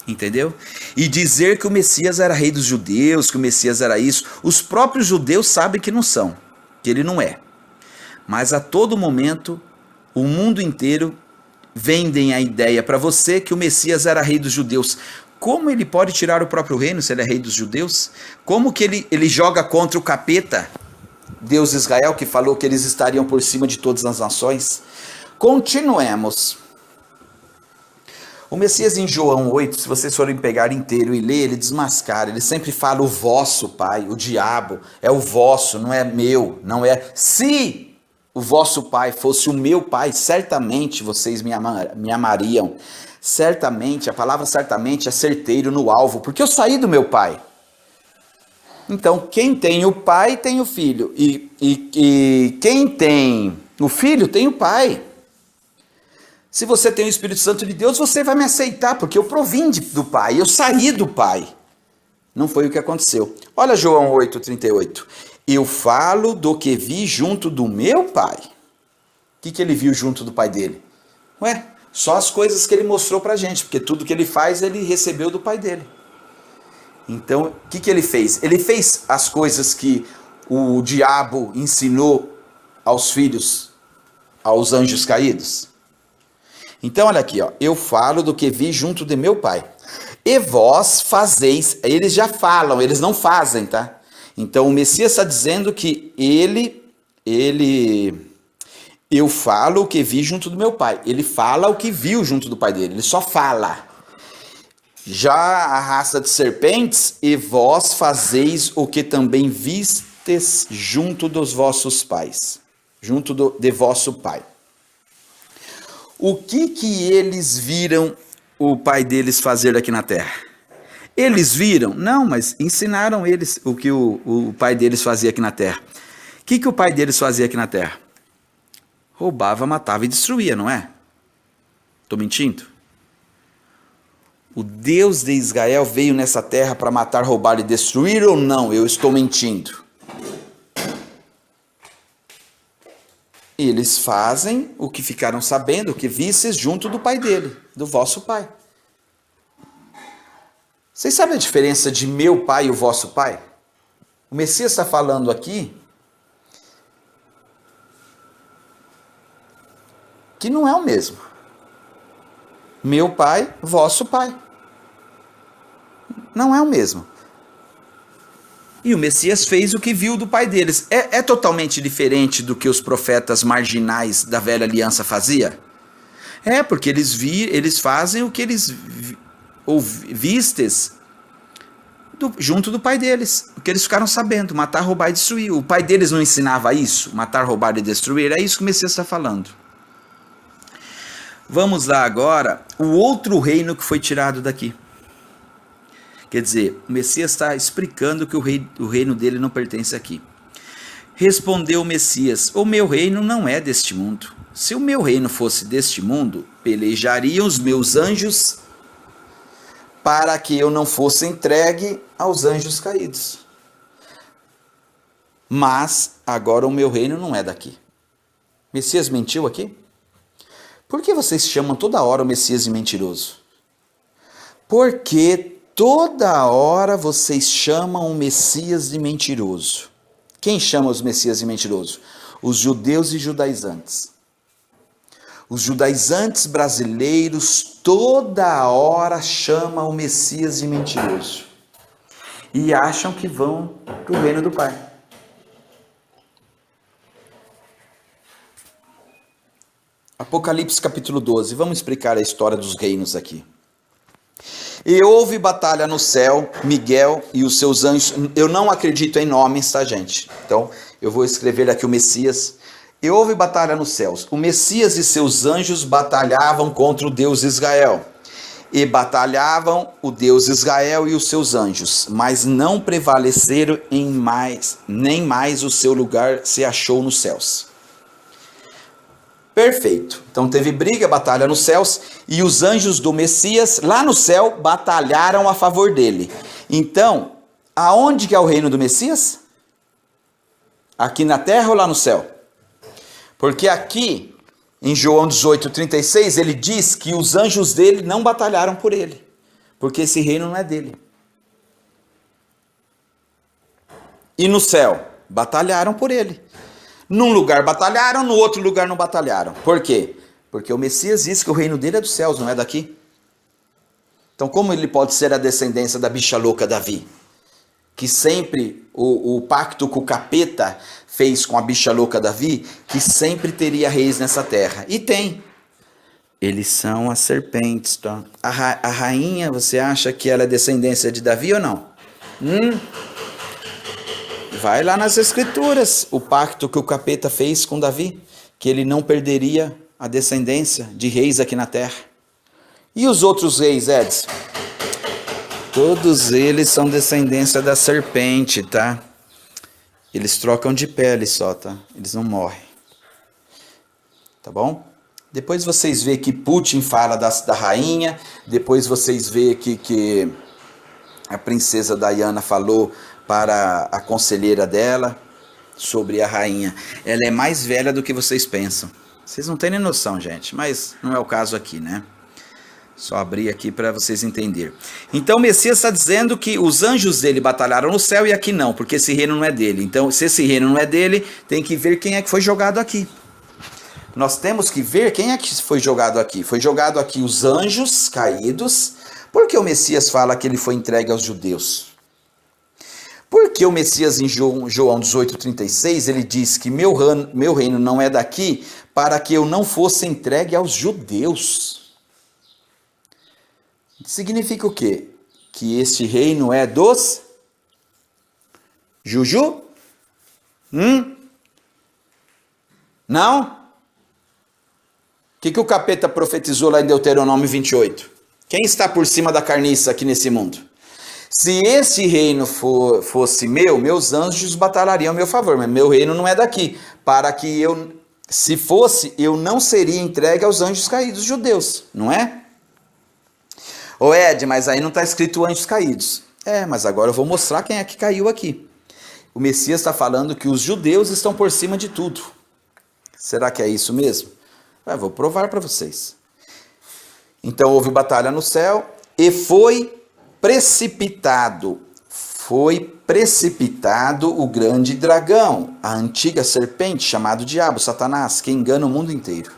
Entendeu? E dizer que o Messias era rei dos judeus, que o Messias era isso. Os próprios judeus sabem que não são, que ele não é. Mas a todo momento, o mundo inteiro vendem a ideia para você que o Messias era rei dos judeus. Como ele pode tirar o próprio reino se ele é rei dos judeus? Como que ele joga contra o capeta, Deus de Israel, que falou que eles estariam por cima de todas as nações? Continuemos. O Messias em João 8, se vocês forem pegar inteiro e ler, ele desmascara, ele sempre fala o vosso pai, o diabo, é o vosso, não é meu, não é. Se o vosso pai fosse o meu pai, certamente vocês me amariam. Certamente, a palavra certamente é certeiro no alvo, porque eu saí do meu pai. Então, quem tem o pai tem o filho, e quem tem o filho tem o pai. Se você tem o Espírito Santo de Deus, você vai me aceitar, porque eu provim do Pai, eu saí do Pai. Não foi o que aconteceu. Olha João 8,38. Eu falo do que vi junto do meu Pai. O que ele viu junto do Pai dele? Ué, só as coisas que ele mostrou pra gente, porque tudo que ele faz, ele recebeu do Pai dele. Então, o que ele fez? Ele fez as coisas que o diabo ensinou aos filhos, aos anjos caídos. Então, olha aqui, ó. Eu falo do que vi junto de meu pai. E vós fazeis. Eles já falam, eles não fazem, tá? Então, o Messias está dizendo que eu falo o que vi junto do meu pai. Ele fala o que viu junto do pai dele. Ele só fala. Já a raça de serpentes, e vós fazeis o que também vistes junto dos vossos pais. Junto de vosso pai. O que eles viram o pai deles fazer aqui na terra? Eles viram? Não, mas ensinaram eles o que o pai deles fazia aqui na terra. O que o pai deles fazia aqui na terra? Roubava, matava e destruía, não é? Estou mentindo? O Deus de Israel veio nessa terra para matar, roubar e destruir ou não? Eu estou mentindo. Eles fazem o que ficaram sabendo, o que vistes junto do pai dele, do vosso pai. Vocês sabem a diferença de meu pai e o vosso pai? O Messias está falando aqui que não é o mesmo. Meu pai, vosso pai. Não é o mesmo. E o Messias fez o que viu do pai deles. É totalmente diferente do que os profetas marginais da velha aliança faziam? É, porque eles fazem o que eles vistes junto do pai deles. O que eles ficaram sabendo, matar, roubar e destruir. O pai deles não ensinava isso? Matar, roubar e destruir? É isso que o Messias está falando. Vamos lá agora, o outro reino que foi tirado daqui. Quer dizer, o Messias está explicando que o reino dele não pertence aqui. Respondeu o Messias: o meu reino não é deste mundo. Se o meu reino fosse deste mundo, pelejariam os meus anjos para que eu não fosse entregue aos anjos caídos. Mas agora o meu reino não é daqui. Messias mentiu aqui? Por que vocês chamam toda hora o Messias de mentiroso? Porque toda hora vocês chamam o Messias de mentiroso. Quem chama os Messias de mentiroso? os judeus e judaizantes. Os judaizantes brasileiros toda hora chamam o Messias de mentiroso e acham que vão para o reino do Pai. Apocalipse capítulo 12, vamos explicar a história dos reinos aqui. E houve batalha no céu, Miguel e os seus anjos. Eu não acredito em nomes, tá, gente? Então, eu vou escrever aqui o Messias. E houve batalha nos céus. O Messias e seus anjos batalhavam contra o Deus Israel. E batalhavam o Deus Israel e os seus anjos, mas não prevaleceram nem mais o seu lugar se achou nos céus. Perfeito. Então teve briga, batalha nos céus, e os anjos do Messias, lá no céu, batalharam a favor dele. Então, aonde que é o reino do Messias? Aqui na terra ou lá no céu? Porque aqui, em João 18:36, ele diz que os anjos dele não batalharam por ele, porque esse reino não é dele. E no céu, batalharam por ele. Num lugar batalharam, no outro lugar não batalharam. Por quê? Porque o Messias disse que o reino dele é dos céus, não é daqui. Então como ele pode ser a descendência da bicha louca Davi? Que sempre o pacto que o capeta fez com a bicha louca Davi, que sempre teria reis nessa terra. E tem. Eles são as serpentes. Tá? A rainha, você acha que ela é descendência de Davi ou não? Vai lá nas escrituras, o pacto que o capeta fez com Davi, que ele não perderia a descendência de reis aqui na terra. E os outros reis, Edson? Todos eles são descendência da serpente, tá? Eles trocam de pele só, tá? Eles não morrem. Tá bom? Depois vocês vê que Putin fala da rainha, depois vocês vê que a princesa Diana falou para a conselheira dela sobre a rainha. Ela é mais velha do que vocês pensam. Vocês não têm nem noção, gente, mas não é o caso aqui, né? Só abrir aqui para vocês entenderem. Então o Messias está dizendo que os anjos dele batalharam no céu e aqui não, porque esse reino não é dele. Então, se esse reino não é dele, tem que ver quem é que foi jogado aqui. Nós temos que ver quem é que foi jogado aqui. Foi jogado aqui os anjos caídos, porque o Messias fala que ele foi entregue aos judeus. Porque o Messias em João 18:36, ele diz que meu reino não é daqui, para que eu não fosse entregue aos judeus. Significa o quê? Que este reino é dos Juju? Não? O que o capeta profetizou lá em Deuteronômio 28? Quem está por cima da carniça aqui nesse mundo? Se esse reino fosse meu, meus anjos batalhariam a meu favor, mas meu reino não é daqui. Para que eu, se fosse, eu não seria entregue aos anjos caídos judeus, não é? Ô Ed, mas aí não está escrito anjos caídos. É, mas agora eu vou mostrar quem é que caiu aqui. O Messias está falando que os judeus estão por cima de tudo. Será que é isso mesmo? Vou provar para vocês. Então houve batalha no céu e foi precipitado o grande dragão, a antiga serpente, chamado diabo, Satanás, que engana o mundo inteiro.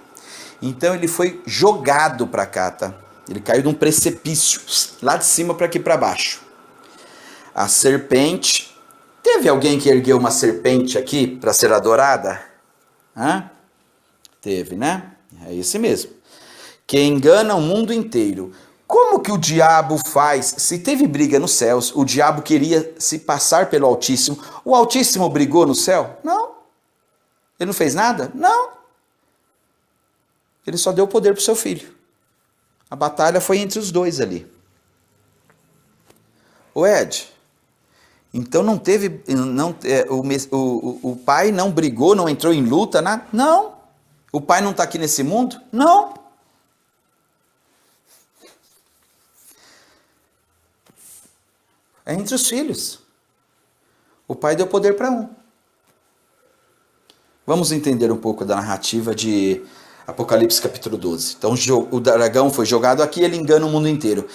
Então ele foi jogado para cá, tá? Ele caiu de um precipício, lá de cima para aqui para baixo. A serpente, teve alguém que ergueu uma serpente aqui para ser adorada? Teve, né? É esse mesmo. Que engana o mundo inteiro. Como que o diabo faz? Se teve briga nos céus, o diabo queria se passar pelo Altíssimo. O Altíssimo brigou no céu? Não. Ele não fez nada? Não. Ele só deu poder para o seu filho. A batalha foi entre os dois ali. O Ed, então não teve, o pai não brigou, não entrou em luta, nada? Não. O pai não está aqui nesse mundo? Não. É entre os filhos. O pai deu poder para um. Vamos entender um pouco da narrativa de Apocalipse capítulo 12. Então o dragão foi jogado aqui, ele engana o mundo inteiro.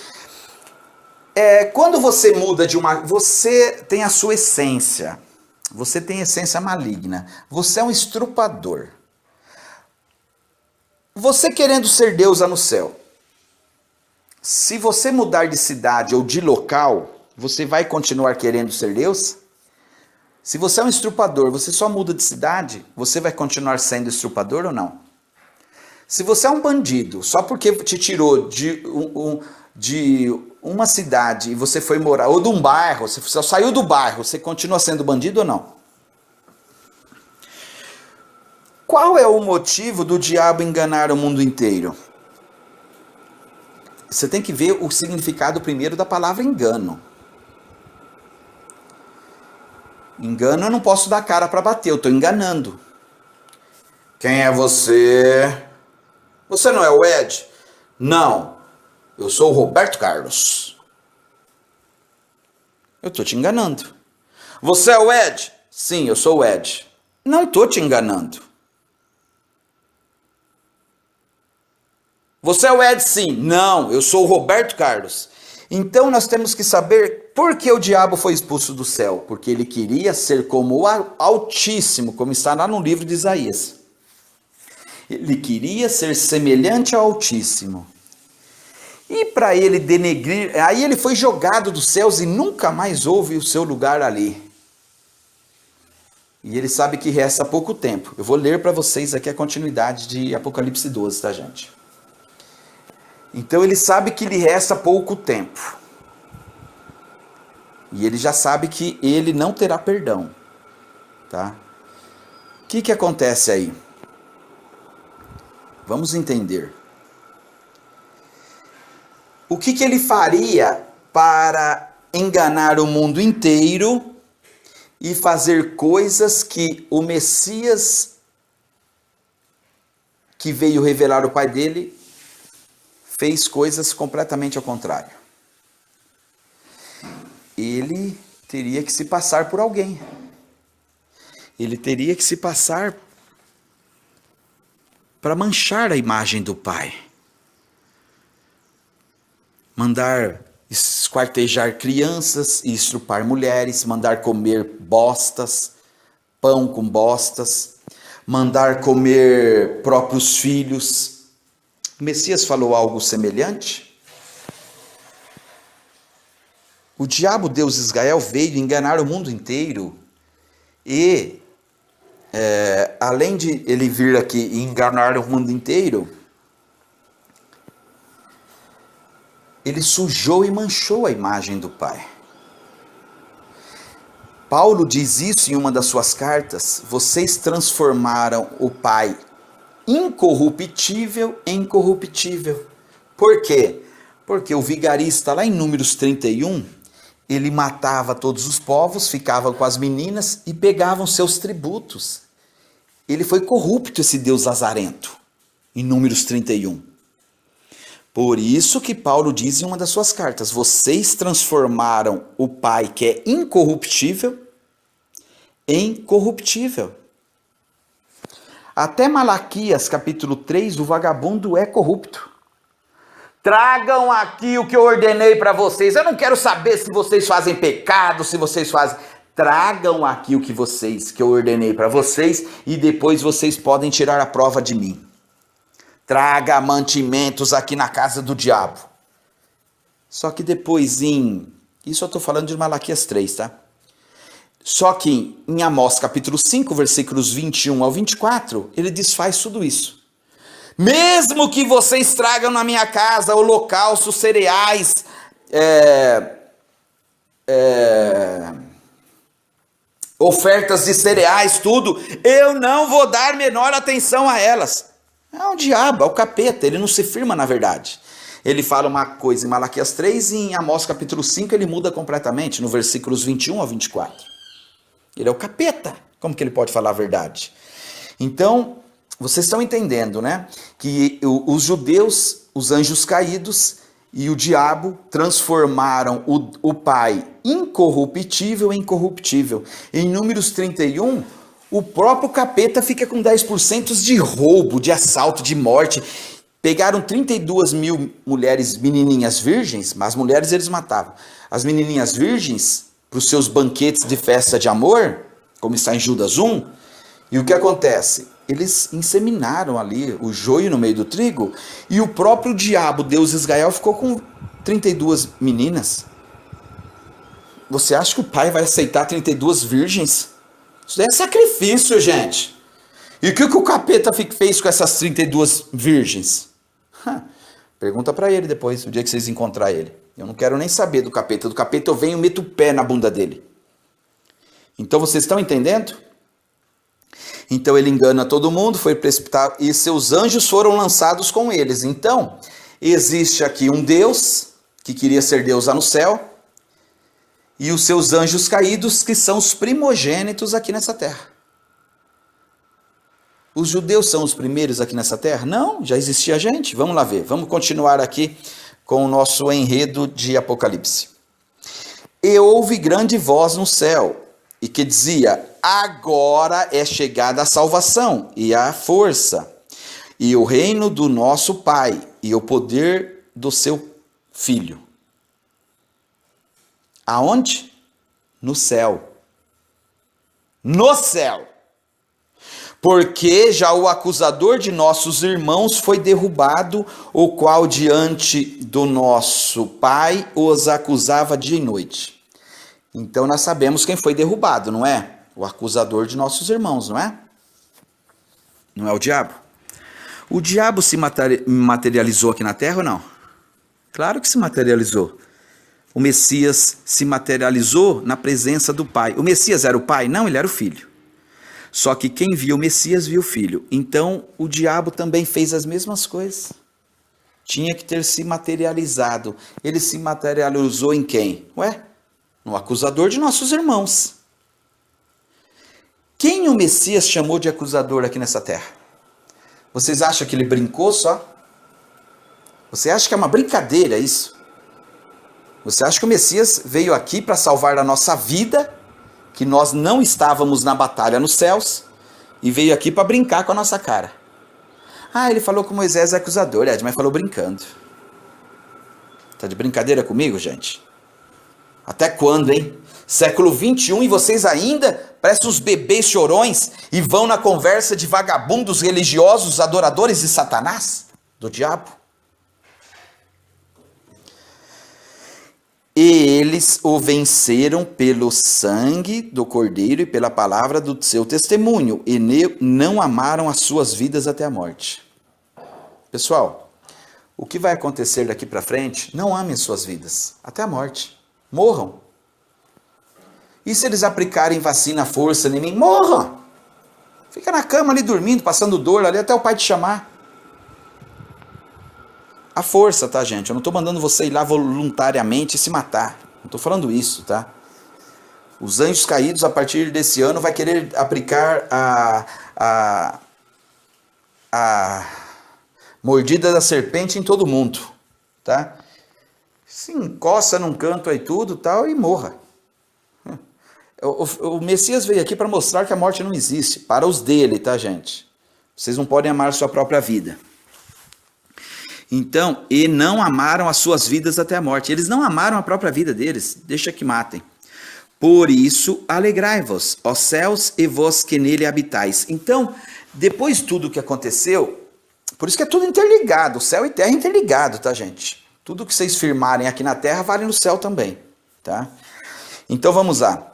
Quando você muda de uma... Você tem a sua essência. Você tem essência maligna. Você é um estrupador. Você querendo ser deusa no céu. Se você mudar de cidade ou de local, você vai continuar querendo ser Deus? Se você é um estrupador, você só muda de cidade, você vai continuar sendo estrupador ou não? Se você é um bandido, só porque te tirou de uma cidade e você foi morar, ou de um bairro, você só saiu do bairro, você continua sendo bandido ou não? Qual é o motivo do diabo enganar o mundo inteiro? Você tem que ver o significado primeiro da palavra engano. Engano eu não posso dar cara para bater, eu estou enganando. Quem é você? Você não é o Ed? Não, eu sou o Roberto Carlos. Eu estou te enganando. Você é o Ed? Sim, eu sou o Ed. Não estou te enganando. Você é o Ed? Sim. Não, eu sou o Roberto Carlos. Então nós temos que saber por que o diabo foi expulso do céu. Porque ele queria ser como o Altíssimo, como está lá no livro de Isaías. Ele queria ser semelhante ao Altíssimo. E para ele denegrir, aí ele foi jogado dos céus e nunca mais houve o seu lugar ali. E ele sabe que resta pouco tempo. Eu vou ler para vocês aqui a continuidade de Apocalipse 12, tá, gente? Então ele sabe que lhe resta pouco tempo. E ele já sabe que ele não terá perdão, tá? O que acontece aí? Vamos entender. O que ele faria para enganar o mundo inteiro e fazer coisas que o Messias, que veio revelar o Pai dele, fez coisas completamente ao contrário? Ele teria que se passar por alguém. Ele teria que se passar para manchar a imagem do Pai. Mandar esquartejar crianças e estrupar mulheres, mandar comer bostas, pão com bostas, mandar comer próprios filhos. O Messias falou algo semelhante? O diabo, Deus de Israel, veio enganar o mundo inteiro e, além de ele vir aqui e enganar o mundo inteiro, ele sujou e manchou a imagem do Pai. Paulo diz isso em uma das suas cartas: vocês transformaram o Pai incorruptível em corruptível. Por quê? Porque o vigarista, lá em Números 31, ele matava todos os povos, ficava com as meninas e pegavam seus tributos. Ele foi corrupto, esse Deus lazarento, em Números 31. Por isso que Paulo diz em uma das suas cartas: vocês transformaram o Pai, que é incorruptível, em corruptível. Até Malaquias capítulo 3, o vagabundo é corrupto. Tragam aqui o que eu ordenei para vocês. Eu não quero saber se vocês fazem pecado, se vocês fazem... Tragam aqui o que eu ordenei para vocês e depois vocês podem tirar a prova de mim. Traga mantimentos aqui na casa do diabo. Só que depois isso eu estou falando de Malaquias 3, tá? Só que em Amós capítulo 5, versículos 21 ao 24, ele desfaz tudo isso. Mesmo que vocês tragam na minha casa holocaustos, cereais, ofertas de cereais, tudo, eu não vou dar menor atenção a elas. É o diabo, é o capeta, ele não se firma na verdade. Ele fala uma coisa em Malaquias 3 e em Amós capítulo 5 ele muda completamente, no versículos 21 ao 24. Ele é o capeta, como que ele pode falar a verdade? Então, vocês estão entendendo, né? Que os judeus, os anjos caídos e o diabo transformaram o Pai incorruptível em corruptível. Em Números 31, o próprio capeta fica com 10% de roubo, de assalto, de morte. Pegaram 32 mil mulheres menininhas virgens, mas as mulheres eles matavam. As menininhas virgens, para os seus banquetes de festa de amor, como está em Judas 1. E o que acontece? Eles inseminaram ali o joio no meio do trigo, e o próprio diabo, Deus Israel, ficou com 32 meninas. Você acha que o pai vai aceitar 32 virgens? Isso daí é sacrifício, gente. E o que o capeta fez com essas 32 virgens? Pergunta para ele depois, o dia que vocês encontrar ele. Eu não quero nem saber do capeta. Do capeta eu venho e meto o pé na bunda dele. Então vocês estão entendendo? Então ele engana todo mundo, foi precipitado, e seus anjos foram lançados com eles. Então, existe aqui um Deus, que queria ser Deus lá no céu, e os seus anjos caídos, que são os primogênitos aqui nessa terra. Os judeus são os primeiros aqui nessa terra? Não, já existia gente. Vamos lá ver, vamos continuar aqui com o nosso enredo de Apocalipse. E houve grande voz no céu, e que dizia: agora é chegada a salvação, e a força, e o reino do nosso Pai, e o poder do seu Filho. Aonde? No céu. No céu. Porque já o acusador de nossos irmãos foi derrubado, o qual diante do nosso Pai os acusava dia e noite. Então nós sabemos quem foi derrubado, não é? O acusador de nossos irmãos, não é? Não é o diabo? O diabo se materializou aqui na terra ou não? Claro que se materializou. O Messias se materializou na presença do Pai. O Messias era o Pai? Não, ele era o Filho. Só que quem viu o Messias viu o Filho. Então o diabo também fez as mesmas coisas. Tinha que ter se materializado. Ele se materializou em quem? Ué? No acusador de nossos irmãos. Quem o Messias chamou de acusador aqui nessa terra? Vocês acham que ele brincou só? Você acha que é uma brincadeira isso? Você acha que o Messias veio aqui para salvar a nossa vida, que nós não estávamos na batalha nos céus, e veio aqui para brincar com a nossa cara? Ah, ele falou que Moisés é acusador, Ed, mas falou brincando. Tá de brincadeira comigo, gente? Até quando, hein? Século 21 e vocês ainda parecem uns bebês chorões e vão na conversa de vagabundos religiosos, adoradores de Satanás, do diabo? E eles o venceram pelo sangue do Cordeiro e pela palavra do seu testemunho, e não amaram as suas vidas até a morte. Pessoal, o que vai acontecer daqui para frente? Não amem as suas vidas até a morte. Morram. E se eles aplicarem vacina à força em mim? Morram. Fica na cama ali dormindo, passando dor ali até o pai te chamar. A força, tá, gente? Eu não estou mandando você ir lá voluntariamente e se matar. Não estou falando isso, tá? Os anjos caídos, a partir desse ano, vai querer aplicar a mordida da serpente em todo mundo, tá? Se encosta num canto aí tudo, tal, e morra. O Messias veio aqui para mostrar que a morte não existe. Para os dele, tá, gente? Vocês não podem amar a sua própria vida. Então, e não amaram as suas vidas até a morte. Eles não amaram a própria vida deles. Deixa que matem. Por isso, alegrai-vos, ó céus, e vós que nele habitais. Então, depois de tudo o que aconteceu, por isso que é tudo interligado. Céu e terra é interligado, tá, gente? Tudo que vocês firmarem aqui na terra vale no céu também, tá? Então, vamos lá.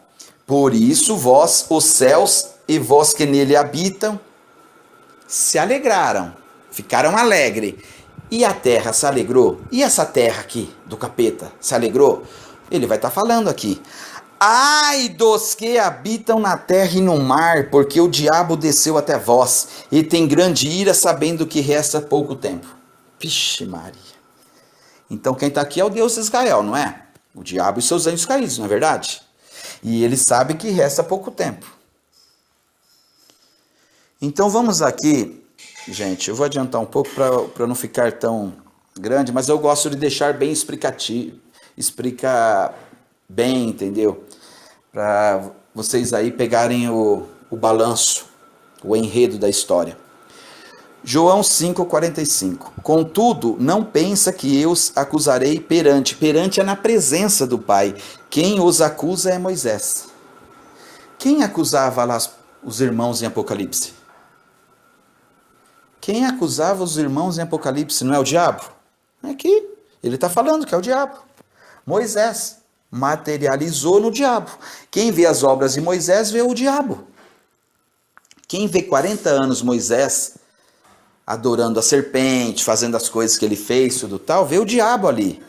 Por isso, vós, os céus, e vós que nele habitam, se alegraram, ficaram alegres. E a terra se alegrou? E essa terra aqui, do capeta, se alegrou? Ele vai estar falando aqui. Ai dos que habitam na terra e no mar, porque o diabo desceu até vós, e tem grande ira, sabendo que resta pouco tempo. Vixe Maria. Então quem está aqui é o Deus de Israel, não é? O diabo e seus anjos caídos, não é verdade? E ele sabe que resta pouco tempo. Então vamos aqui... Gente, eu vou adiantar um pouco para não ficar tão grande, mas eu gosto de deixar bem explicativo, explicar bem, entendeu? Para vocês aí pegarem o balanço, o enredo da história. João 5,45. Contudo, não pensa que eu os acusarei perante é na presença do Pai. Quem os acusa é Moisés. Quem acusava lá os irmãos em Apocalipse? Quem acusava os irmãos em Apocalipse não é o diabo? É aqui. Ele está falando que é o diabo. Moisés materializou no diabo. Quem vê as obras de Moisés vê o diabo. Quem vê 40 anos Moisés adorando a serpente, fazendo as coisas que ele fez, tudo tal, vê o diabo ali.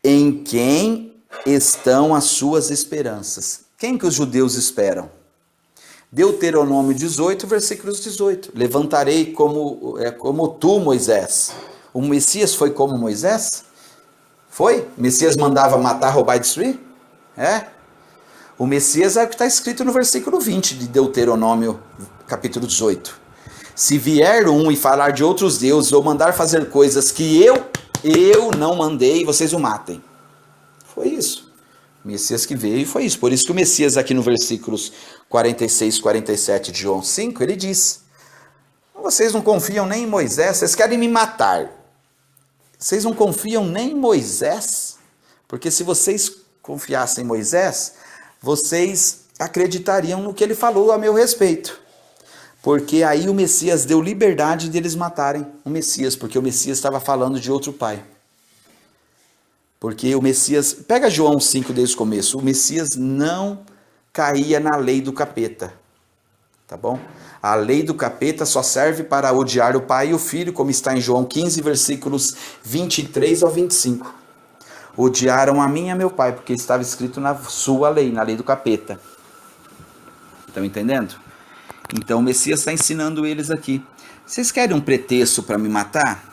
Em quem estão as suas esperanças? Quem que os judeus esperam? Deuteronômio 18, versículos 18. Levantarei como tu, Moisés. O Messias foi como Moisés? Foi? O Messias mandava matar, roubar e destruir? É. O Messias é o que está escrito no versículo 20 de Deuteronômio, capítulo 18. Se vier um e falar de outros deuses ou mandar fazer coisas que eu não mandei, vocês o matem. Foi isso. O Messias que veio foi isso. Por isso que o Messias aqui no versículos 46 e 47 de João 5, ele diz: vocês não confiam nem em Moisés, vocês querem me matar. Vocês não confiam nem em Moisés? Porque se vocês confiassem em Moisés, vocês acreditariam no que ele falou a meu respeito. Porque aí o Messias deu liberdade de eles matarem o Messias, porque o Messias estava falando de outro pai. Porque o Messias, pega João 5 desde o começo, o Messias não caía na lei do capeta, tá bom? A lei do capeta só serve para odiar o pai e o filho, como está em João 15, versículos 23 ao 25. Odiaram a mim e a meu pai, porque estava escrito na sua lei, na lei do capeta. Estão entendendo? Então o Messias está ensinando eles aqui. Vocês querem um pretexto para me matar?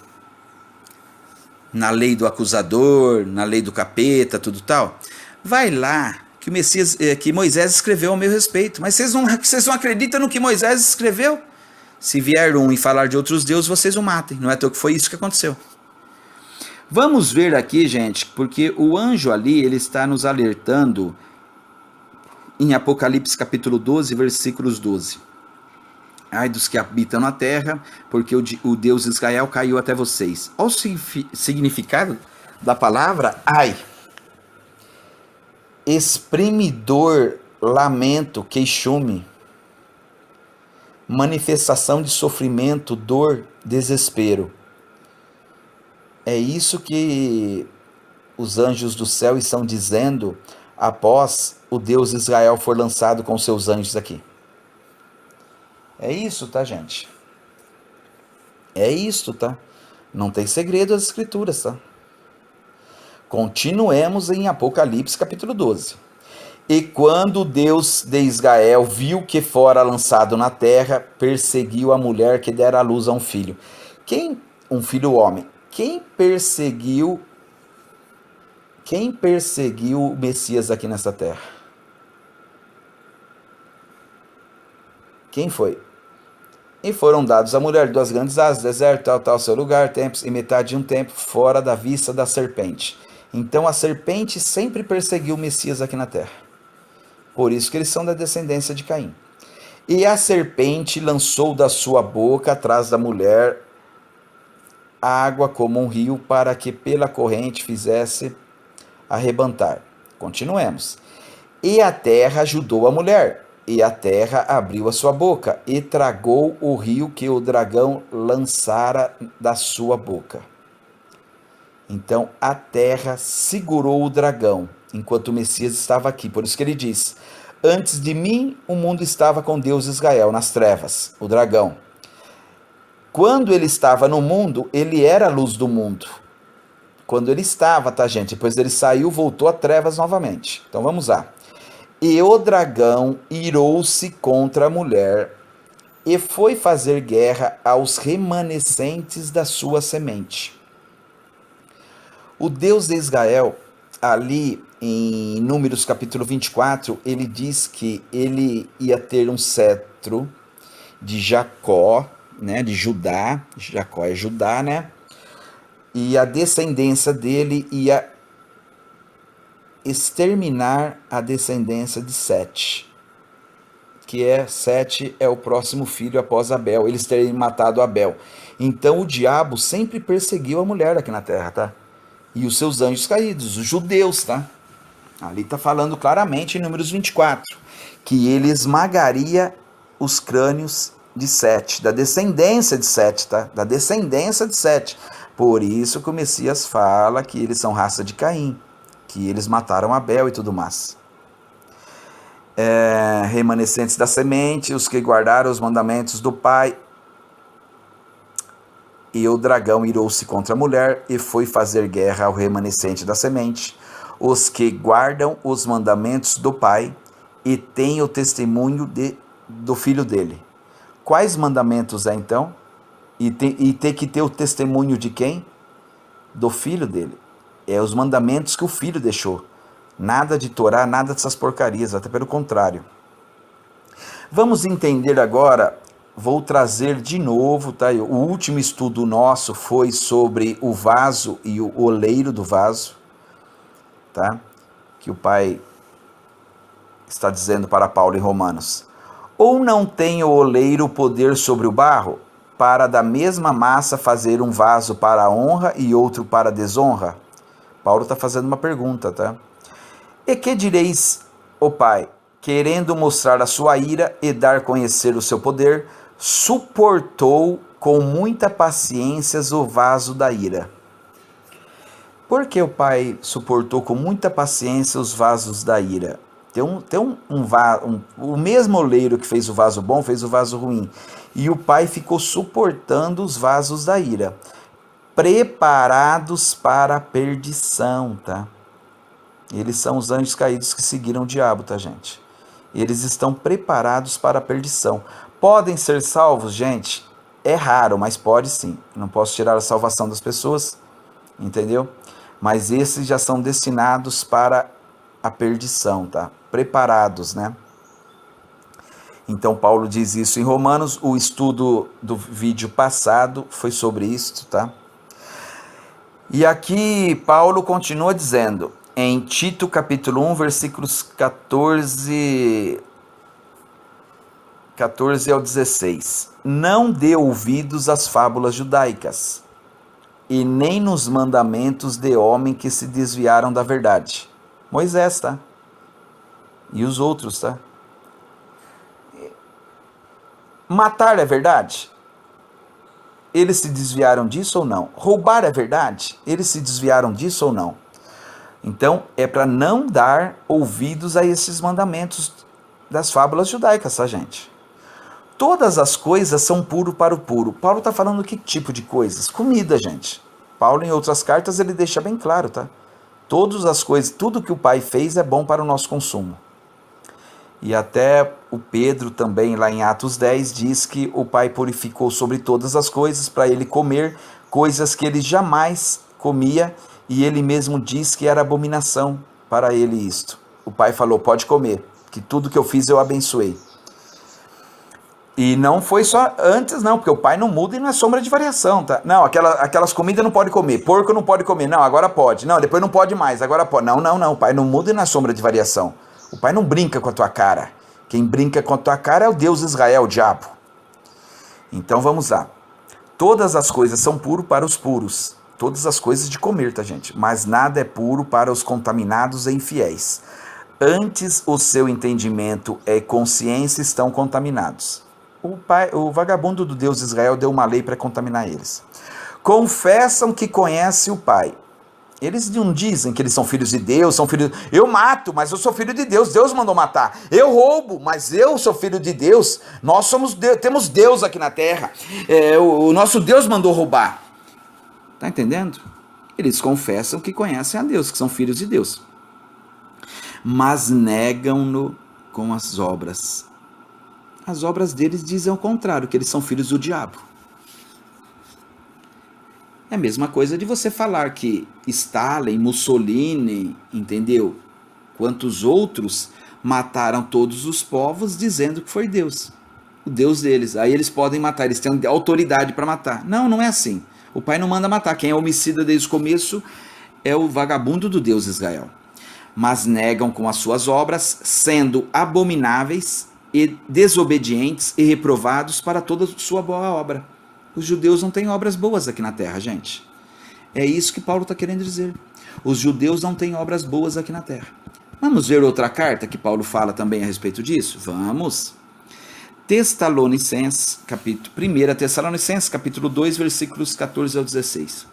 Na lei do acusador, na lei do capeta, tudo tal? Vai lá, que o Messias, que Moisés escreveu ao meu respeito. Mas vocês não acreditam no que Moisés escreveu? Se vier um e falar de outros deuses, vocês o matem. Não é que foi isso que aconteceu. Vamos ver aqui, gente, porque o anjo ali, ele está nos alertando em Apocalipse capítulo 12, versículos 12. Ai dos que habitam na terra, porque o Deus de Israel caiu até vocês. Olha o significado da palavra ai. Exprimidor, lamento, queixume. Manifestação de sofrimento, dor, desespero. É isso que os anjos do céu estão dizendo após o Deus de Israel for lançado com seus anjos aqui. É isso, tá, gente? É isso, tá? Não tem segredo as escrituras, tá? Continuemos em Apocalipse capítulo 12. E quando Deus de Israel viu que fora lançado na terra, perseguiu a mulher que dera à luz a um filho. Um filho homem. Quem perseguiu o Messias aqui nessa terra? Quem foi? E foram dados à mulher 2 grandes asas, deserto, tal, seu lugar, tempos, e metade de um tempo, fora da vista da serpente. Então a serpente sempre perseguiu o Messias aqui na terra. Por isso que eles são da descendência de Caim. E a serpente lançou da sua boca, atrás da mulher, água como um rio, para que pela corrente fizesse arrebentar. Continuemos. E a terra ajudou a mulher. E a terra abriu a sua boca e tragou o rio que o dragão lançara da sua boca. Então a terra segurou o dragão, enquanto o Messias estava aqui. Por isso que ele diz: antes de mim o mundo estava com Deus de Israel, nas trevas, o dragão. Quando ele estava no mundo, ele era a luz do mundo. Quando ele estava, tá, gente? Depois ele saiu, voltou a trevas novamente. Então vamos lá. E o dragão irou-se contra a mulher e foi fazer guerra aos remanescentes da sua semente. O Deus de Israel, ali em Números capítulo 24, ele diz que ele ia ter um cetro de Jacó, né, de Judá. Jacó é Judá, né? E a descendência dele ia exterminar a descendência de Sete, que Sete é o próximo filho após Abel, eles terem matado Abel. Então o diabo sempre perseguiu a mulher aqui na terra, tá? E os seus anjos caídos, os judeus, tá? Ali está falando claramente em Números 24, que ele esmagaria os crânios de Sete, da descendência de Sete, tá? Da descendência de Sete. Por isso que o Messias fala que eles são raça de Caim, que eles mataram Abel e tudo mais. Remanescentes da semente, os que guardaram os mandamentos do Pai. E o dragão irou-se contra a mulher e foi fazer guerra ao remanescente da semente, os que guardam os mandamentos do Pai e têm o testemunho do filho dele. Quais mandamentos é então? E tem que ter o testemunho de quem? Do filho dele. É os mandamentos que o filho deixou. Nada de Torá, nada dessas porcarias, até pelo contrário. Vamos entender agora, vou trazer de novo, tá? O último estudo nosso foi sobre o vaso e o oleiro do vaso, tá? Que o pai está dizendo para Paulo em Romanos. Ou não tem o oleiro poder sobre o barro, para da mesma massa fazer um vaso para a honra e outro para a desonra? Paulo está fazendo uma pergunta, tá? E que direis, ó Pai, querendo mostrar a sua ira e dar a conhecer o seu poder, suportou com muita paciência o vaso da ira. Por que o Pai suportou com muita paciência os vasos da ira? O mesmo oleiro que fez o vaso bom, fez o vaso ruim. E o Pai ficou suportando os vasos da ira, preparados para a perdição, tá? Eles são os anjos caídos que seguiram o diabo, tá, gente? Eles estão preparados para a perdição. Podem ser salvos, gente? É raro, mas pode sim. Não posso tirar a salvação das pessoas, entendeu? Mas esses já são destinados para a perdição, tá? Preparados, né? Então Paulo diz isso em Romanos. O estudo do vídeo passado foi sobre isso, tá? E aqui Paulo continua dizendo, em Tito capítulo 1, versículos 14 ao 16. Não dê ouvidos às fábulas judaicas, e nem nos mandamentos de homem que se desviaram da verdade. Moisés, tá? E os outros, tá? Matar é verdade? Eles se desviaram disso ou não? Roubar é verdade? Eles se desviaram disso ou não? Então, é para não dar ouvidos a esses mandamentos das fábulas judaicas, tá, gente? Todas as coisas são puro para o puro. Paulo está falando que tipo de coisas? Comida, gente. Paulo, em outras cartas, ele deixa bem claro, tá? Todas as coisas, tudo que o Pai fez é bom para o nosso consumo. E até o Pedro também, lá em Atos 10, diz que o Pai purificou sobre todas as coisas para ele comer coisas que ele jamais comia, e ele mesmo diz que era abominação para ele isto. O Pai falou, pode comer, que tudo que eu fiz eu abençoei. E não foi só antes, não, porque o Pai não muda e não é sombra de variação, tá? Não, aquelas comidas não pode comer, porco não pode comer, não, agora pode. Não, depois não pode mais, agora pode. Não, o Pai não muda e não é sombra de variação. O Pai não brinca com a tua cara. Quem brinca com a tua cara é o Deus Israel, o diabo. Então vamos lá. Todas as coisas são puras para os puros. Todas as coisas de comer, tá, gente? Mas nada é puro para os contaminados e infiéis. Antes o seu entendimento e consciência estão contaminados. O vagabundo do Deus Israel deu uma lei para contaminar eles. Confessam que conhecem o Pai. Eles não dizem que eles são filhos de Deus, são filhos... Eu mato, mas eu sou filho de Deus, Deus mandou matar. Eu roubo, mas eu sou filho de Deus. Nós somos temos Deus aqui na terra. O nosso Deus mandou roubar. Tá entendendo? Eles confessam que conhecem a Deus, que são filhos de Deus. Mas negam-no com as obras. As obras deles dizem ao contrário, que eles são filhos do diabo. É a mesma coisa de você falar que Stalin, Mussolini, entendeu? Quantos outros mataram todos os povos dizendo que foi Deus. O Deus deles. Aí eles podem matar, eles têm autoridade para matar. Não, não é assim. O Pai não manda matar. Quem é homicida desde o começo é o vagabundo do Deus Israel. Mas negam com as suas obras, sendo abomináveis e desobedientes e reprovados para toda sua boa obra. Os judeus não têm obras boas aqui na terra, gente. É isso que Paulo está querendo dizer. Os judeus não têm obras boas aqui na terra. Vamos ver outra carta que Paulo fala também a respeito disso? Vamos. Tessalonicenses, capítulo 1 Tessalonicenses, capítulo 2, versículos 14 ao 16.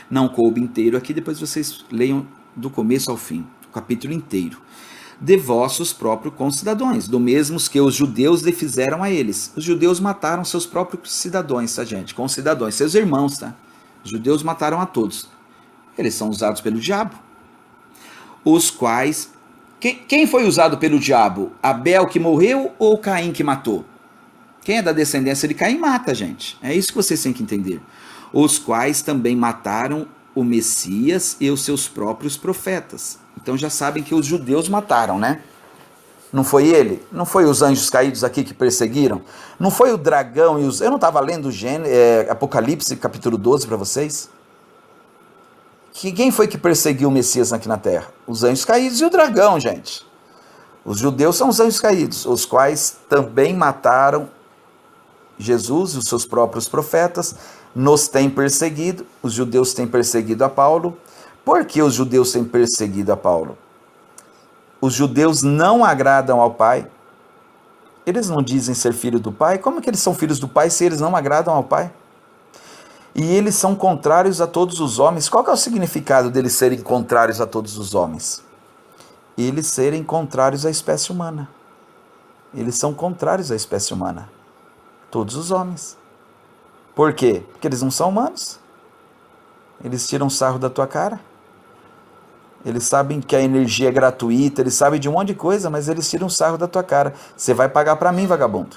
Não coube inteiro aqui, depois vocês leiam do começo ao fim, o capítulo inteiro. De vossos próprios concidadãos, do mesmos que os judeus lhe fizeram a eles. Os judeus mataram seus próprios cidadãos, tá, gente? Concidadãos, seus irmãos, tá? Os judeus mataram a todos. Eles são usados pelo diabo. Os quais... Quem foi usado pelo diabo? Abel que morreu ou Caim que matou? Quem é da descendência de Caim mata, gente. É isso que vocês têm que entender. Os quais também mataram o Messias e os seus próprios profetas. Então já sabem que os judeus mataram, né? Não foi ele? Não foi os anjos caídos aqui que perseguiram? Não foi o dragão e os... Eu não estava lendo Apocalipse capítulo 12 para vocês? Quem foi que perseguiu o Messias aqui na terra? Os anjos caídos e o dragão, gente. Os judeus são os anjos caídos, os quais também mataram Jesus e os seus próprios profetas, nos têm perseguido. Os judeus têm perseguido a Paulo. Por que os judeus têm perseguido a Paulo? Os judeus não agradam ao Pai. Eles não dizem ser filho do Pai. Como que eles são filhos do Pai se eles não agradam ao Pai? E eles são contrários a todos os homens. Qual que é o significado deles serem contrários a todos os homens? Eles serem contrários à espécie humana. Eles são contrários à espécie humana. Todos os homens. Por quê? Porque eles não são humanos. Eles tiram sarro da tua cara. Eles sabem que a energia é gratuita, eles sabem de um monte de coisa, mas eles tiram sarro da tua cara. Você vai pagar para mim, vagabundo.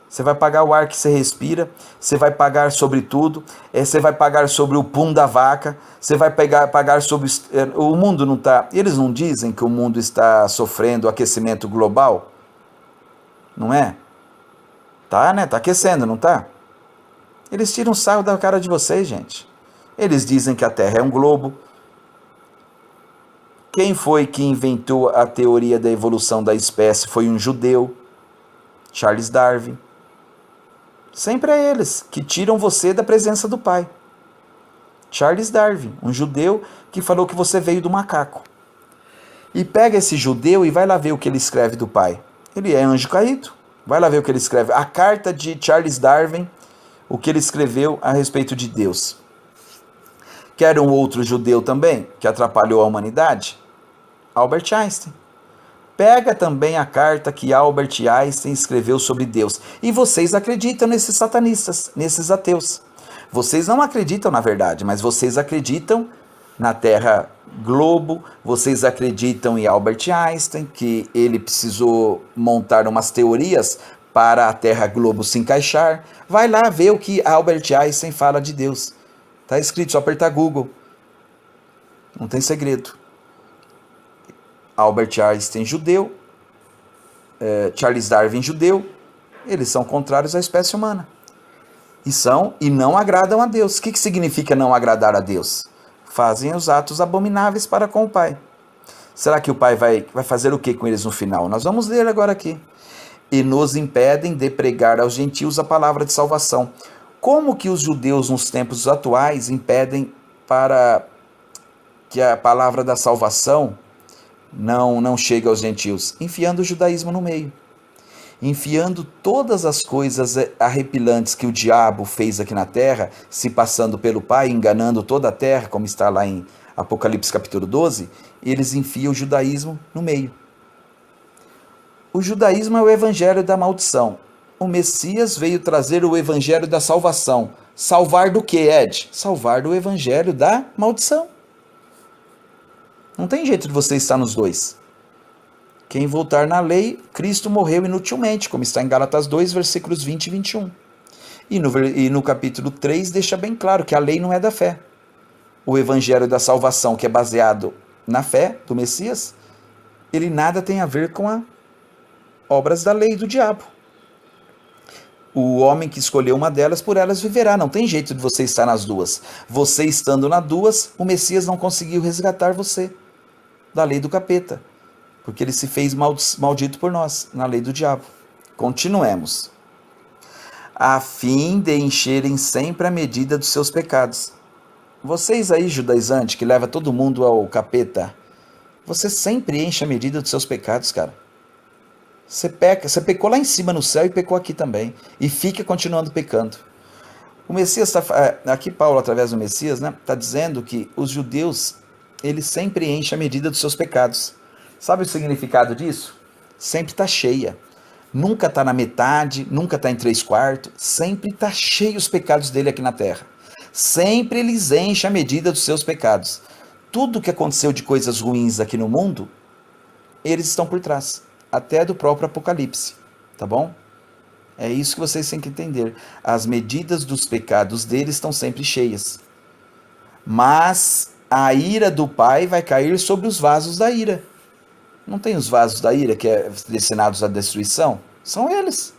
Você vai pagar o ar que você respira, você vai pagar sobre tudo, você vai pagar sobre o pum da vaca, você vai pagar sobre... O mundo não está... Eles não dizem que o mundo está sofrendo aquecimento global? Não é? Tá, né? Tá aquecendo, não tá? Eles tiram sarro da cara de vocês, gente. Eles dizem que a Terra é um globo. Quem foi que inventou a teoria da evolução da espécie? Foi um judeu, Charles Darwin. Sempre é eles que tiram você da presença do Pai. Charles Darwin, um judeu que falou que você veio do macaco. E pega esse judeu e vai lá ver o que ele escreve do Pai. Ele é anjo caído. Vai lá ver o que ele escreve. A carta de Charles Darwin, o que ele escreveu a respeito de Deus. Quer um outro judeu também, que atrapalhou a humanidade? Albert Einstein. Pega também a carta que Albert Einstein escreveu sobre Deus. E vocês acreditam nesses satanistas, nesses ateus. Vocês não acreditam na verdade, mas vocês acreditam na Terra globo, vocês acreditam em Albert Einstein, que ele precisou montar umas teorias para a Terra globo se encaixar. Vai lá ver o que Albert Einstein fala de Deus. Está escrito, só apertar Google. Não tem segredo. Albert Einstein judeu, Charles Darwin judeu, eles são contrários à espécie humana. E não agradam a Deus. O que significa não agradar a Deus? Fazem os atos abomináveis para com o Pai. Será que o Pai vai fazer o que com eles no final? Nós vamos ler agora aqui. E nos impedem de pregar aos gentios a palavra de salvação. Como que os judeus nos tempos atuais impedem para que a palavra da salvação não chega aos gentios? Enfiando o judaísmo no meio. Enfiando todas as coisas arrepilantes que o diabo fez aqui na terra, se passando pelo Pai, enganando toda a terra, como está lá em Apocalipse capítulo 12, eles enfiam o judaísmo no meio. O judaísmo é o evangelho da maldição. O Messias veio trazer o evangelho da salvação. Salvar do que, Ed? Salvar do evangelho da maldição. Não tem jeito de você estar nos dois. Quem voltar na lei, Cristo morreu inutilmente, como está em Gálatas 2, versículos 20 e 21. E no capítulo 3 deixa bem claro que a lei não é da fé. O evangelho da salvação, que é baseado na fé do Messias, ele nada tem a ver com as obras da lei do diabo. O homem que escolheu uma delas, por elas viverá. Não tem jeito de você estar nas duas. Você estando nas duas, o Messias não conseguiu resgatar você da lei do capeta, porque ele se fez maldito por nós, na lei do diabo. Continuemos. A fim de encherem sempre a medida dos seus pecados. Vocês aí, judaizantes, que leva todo mundo ao capeta, você sempre enche a medida dos seus pecados, cara. Você peca, você pecou lá em cima no céu e pecou aqui também. E fica continuando pecando. O Messias aqui Paulo, através do Messias, né, está dizendo que os judeus, eles sempre enchem a medida dos seus pecados. Sabe o significado disso? Sempre está cheia. Nunca está na metade, nunca está em 3/4, sempre está cheio os pecados dele aqui na terra. Sempre eles enchem a medida dos seus pecados. Tudo que aconteceu de coisas ruins aqui no mundo, eles estão por trás, até do próprio Apocalipse, tá bom? É isso que vocês têm que entender. As medidas dos pecados deles estão sempre cheias. Mas a ira do Pai vai cair sobre os vasos da ira. Não tem os vasos da ira que é destinados à destruição? São eles.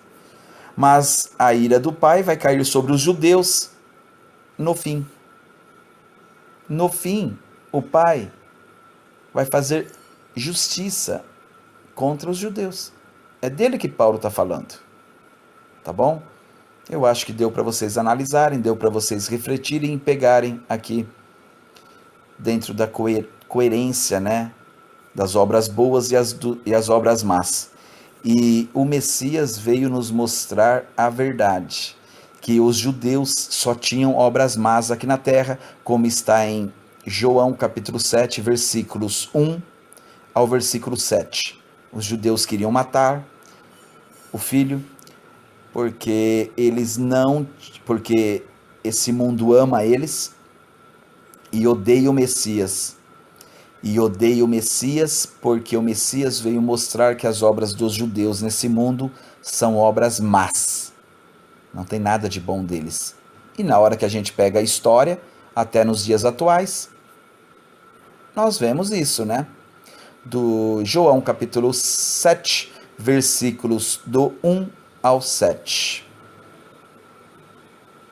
Mas a ira do Pai vai cair sobre os judeus no fim. No fim, o Pai vai fazer justiça contra os judeus. É dele que Paulo está falando. Tá bom? Eu acho que deu para vocês analisarem, deu para vocês refletirem e pegarem aqui dentro da coerência, né, das obras boas e as obras más. E o Messias veio nos mostrar a verdade, que os judeus só tinham obras más aqui na terra, como está em João capítulo 7, versículos 1 ao versículo 7. Os judeus queriam matar o filho, porque esse mundo ama eles e odeia o Messias. E odeia o Messias porque o Messias veio mostrar que as obras dos judeus nesse mundo são obras más. Não tem nada de bom deles. E na hora que a gente pega a história, até nos dias atuais, nós vemos isso, né? Do João capítulo 7, versículos do 1 ao 7.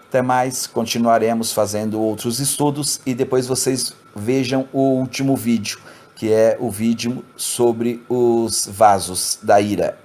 Até mais, continuaremos fazendo outros estudos e depois vocês vejam o último vídeo, que é o vídeo sobre os vasos da ira.